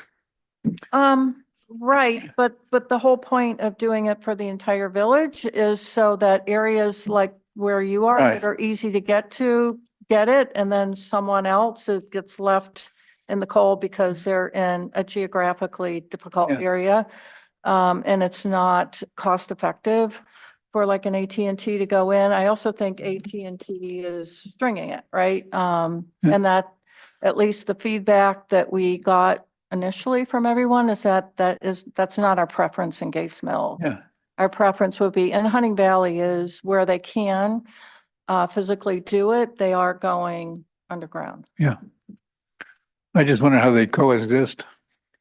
Right, but the whole point of doing it for the entire village is so that areas like where you are Right. that are easy to get to, get it, and then someone else gets left in the cold because they're in a geographically difficult Yeah. area. And it's not cost effective for like an AT&T to go in. I also think AT&T is stringing it, right? Yeah. And that, at least the feedback that we got initially from everyone is that's not our preference in Gates Mill. Yeah. Our preference would be, and Hunting Valley is where they can physically do it, they are going underground. I just wonder how they'd coexist.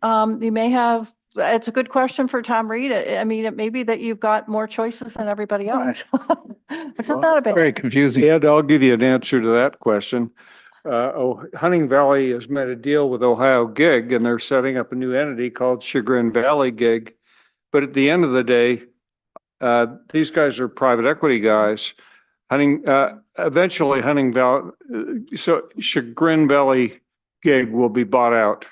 You may have, it's a good question for Tom Reed. I mean, it may be that you've got more choices than everybody else. Which is not a bad. Very confusing. Ed, I'll give you an answer to that question. Hunting Valley has made a deal with Ohio Gig and they're setting up a new entity called Chagrin Valley Gig. But at the end of the day, these guys are private equity guys. Eventually Hunting Valley, so Chagrin Valley Gig will be bought out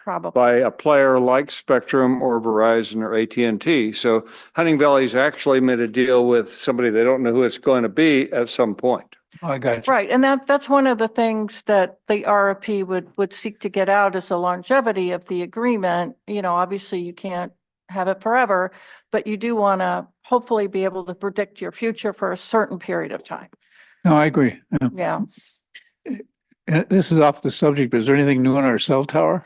Probably. by a player like Spectrum or Verizon or AT&T. So Hunting Valley's actually made a deal with somebody, they don't know who it's going to be at some point. I got you. Right, and that's one of the things that the RFP would seek to get out is the longevity of the agreement. You know, obviously you can't have it forever, but you do want to hopefully be able to predict your future for a certain period of time. No, I agree. Yeah. This is off the subject, but is there anything new on our cell tower?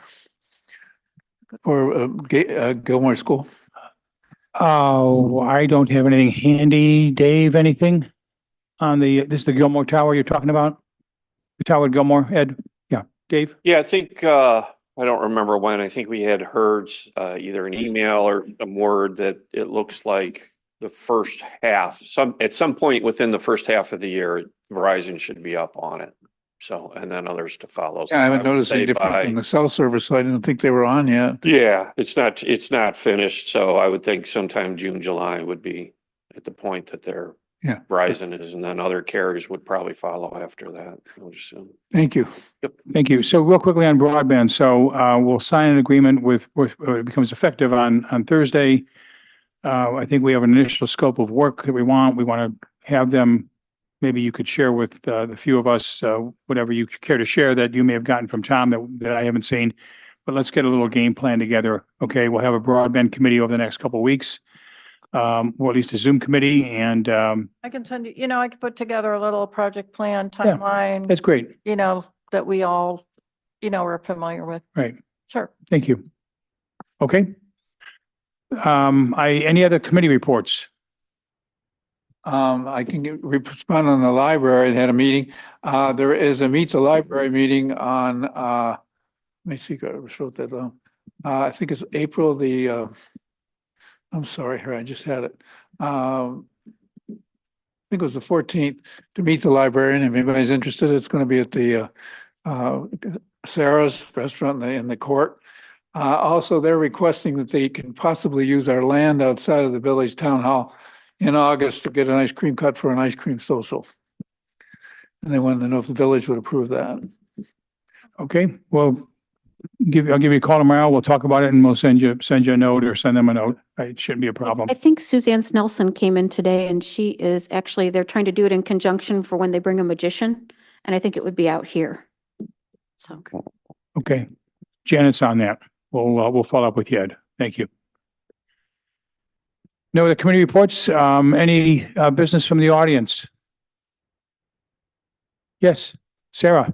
Or Gilmore School? Oh, I don't have anything handy. Dave, anything on this is the Gilmore Tower you're talking about? The tower at Gilmore, Ed? Yeah, Dave? Yeah, I think, I don't remember when, I think we had heard, either an email or some word that it looks like the first half, at some point within the first half of the year, Verizon should be up on it. So, and then others to follow. Yeah, I haven't would noticed say any difference by- in the cell service, so I didn't think they were on yet. Yeah, it's not finished, so I would think sometime June, July would be at the point that their Yeah. Verizon is, and then other carriers would probably follow after that, I would assume. Thank you. Thank you. So real quickly on broadband, so we'll sign an agreement with it becomes effective on Thursday. I think we have an initial scope of work that we want. We want to have them, maybe you could share with the few of us, whatever you care to share that you may have gotten from Tom that I haven't seen. But let's get a little game plan together. Okay, we'll have a broadband committee over the next couple of weeks. Or at least a Zoom committee and I can send you, I can put together a little project plan Yeah, timeline, that's great. that we all, are familiar with. Right. Sure. Thank you. Okay. Any other committee reports? I can respond on the library. I had a meeting. There is a Meet the Library meeting on, let me see, I wrote that down. I think it's April I'm sorry, here, I just had it. I think it was the 14th to meet the librarian. If anybody's interested, it's going to be at the Sarah's restaurant in the court. Also, they're requesting that they can possibly use our land outside of the village town hall in August to get an ice cream cut for an ice cream social. And they wanted to know if the village would approve that. Okay, well, I'll give you a call tomorrow. We'll talk about it and we'll send you a note or send them a note. It shouldn't be a problem. I think Suzanne Snelson came in today and she is actually, they're trying to do it in conjunction for when they bring a magician. And I think it would be out here. So. Okay, Janet's on that. We'll follow up with you, Ed. Thank you. No other committee reports? Any business from the audience? Yes, Sarah.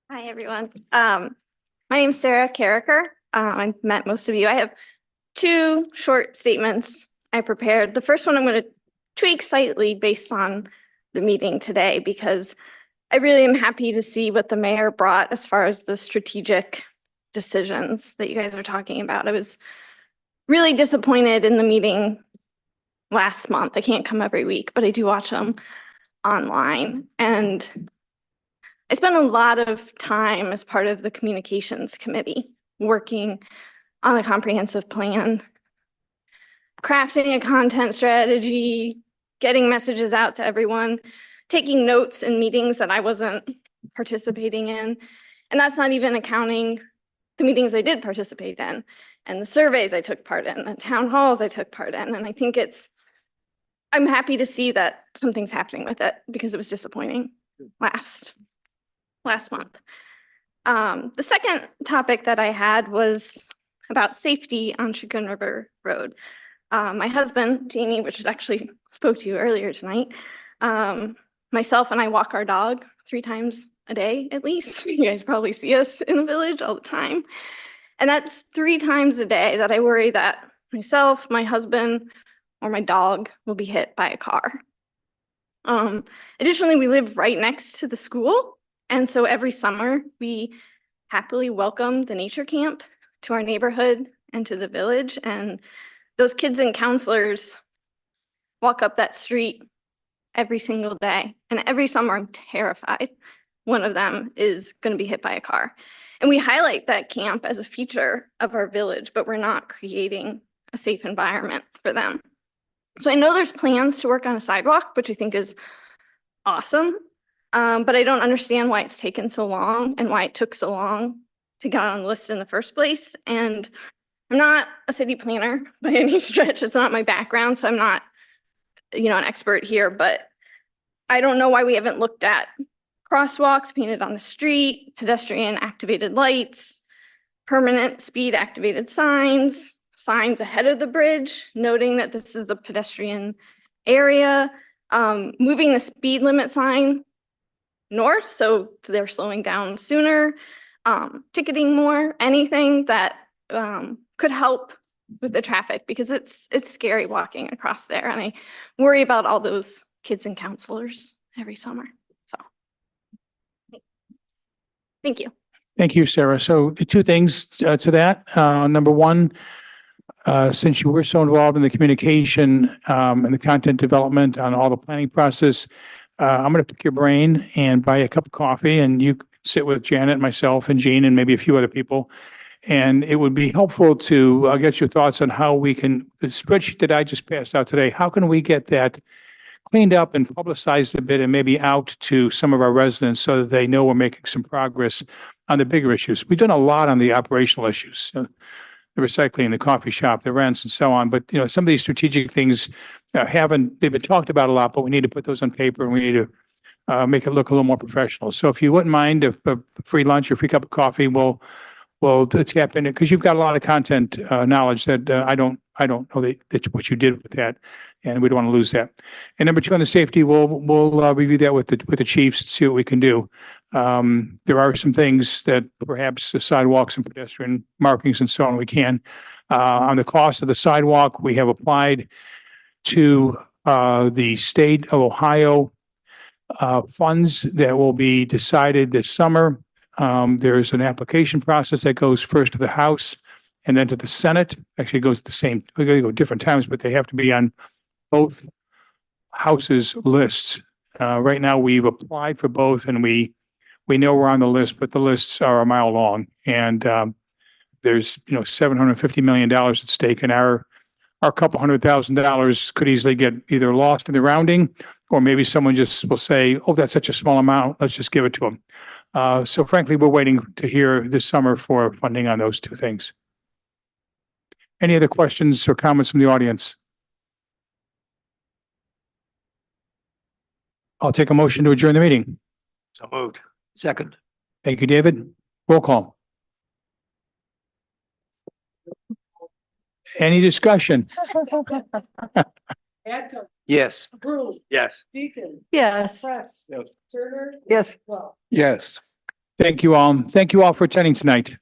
Hi, everyone. My name's Sarah Carricker. I've met most of you. I have two short statements I prepared. The first one I'm going to tweak slightly based on the meeting today, because I really am happy to see what the mayor brought as far as the strategic decisions that you guys are talking about. I was really disappointed in the meeting last month. I can't come every week, but I do watch them online. And I spent a lot of time as part of the communications committee working on the comprehensive plan, crafting a content strategy, getting messages out to everyone, taking notes in meetings that I wasn't participating in. And that's not even accounting the meetings I did participate in and the surveys I took part in, the town halls I took part in. And I think I'm happy to see that something's happening with it because it was disappointing last month. The second topic that I had was about safety on Chagrin River Road. My husband, Jamie, which was actually spoke to you earlier tonight, myself and I walk our dog 3 times a day at least. You guys probably see us in the village all the time. And that's 3 times a day that I worry that myself, my husband, or my dog will be hit by a car. Additionally, we live right next to the school. And so every summer we happily welcome the nature camp to our neighborhood and to the village. And those kids and counselors walk up that street every single day. And every summer I'm terrified one of them is going to be hit by a car. And we highlight that camp as a feature of our village, but we're not creating a safe environment for them. So I know there's plans to work on a sidewalk, which I think is awesome. But I don't understand why it's taken so long and why it took so long to get on the list in the first place. And I'm not a city planner by any stretch. It's not my background, so I'm not, an expert here, but I don't know why we haven't looked at crosswalks painted on the street, pedestrian activated lights, permanent speed activated signs, signs ahead of the bridge, noting that this is a pedestrian area, moving the speed limit sign north, so they're slowing down sooner, ticketing more, anything that could help with the traffic, because it's scary walking across there, and I worry about all those kids and counselors every summer. So thank you. Thank you, Sarah. So two things to that. Number one, since you were so involved in the communication and the content development on all the planning process, I'm going to pick your brain and buy a cup of coffee, and you sit with Janet, myself, and Jean, and maybe a few other people. And it would be helpful to get your thoughts on how we can, the spreadsheet that I just passed out today, how can we get that cleaned up and publicized a bit and maybe out to some of our residents so that they know we're making some progress on the bigger issues. We've done a lot on the operational issues, the recycling, the coffee shop, the rents and so on. But, some of these strategic things they've been talked about a lot, but we need to put those on paper and we need to make it look a little more professional. So if you wouldn't mind a free lunch or free cup of coffee, we'll tap into, because you've got a lot of content knowledge that I don't know that what you did with that, and we don't want to lose that. And number two, on the safety, we'll review that with the chiefs and see what we can do. There are some things that perhaps the sidewalks and pedestrian markings and so on we can. On the cost of the sidewalk, we have applied to the state of Ohio funds that will be decided this summer. There's an application process that goes first to the House and then to the Senate. Actually, it goes we're going to go different times, but they have to be on both houses' lists. Right now, we've applied for both, and we know we're on the list, but the lists are a mile long. And there's $750 million at stake, and our couple $100,000 could easily get either lost in the rounding, or maybe someone just will say, "Oh, that's such a small amount. Let's just give it to them." So frankly, we're waiting to hear this summer for funding on those two things. Any other questions or comments from the audience? I'll take a motion to adjourn the meeting. So moved. Second. Thank you, David. Roll call. Any discussion? Adco, Yes. Brew, Yes. Deacon, Yes. Press, Turner, Yes. Well. Yes. Thank you all. Thank you all for attending tonight.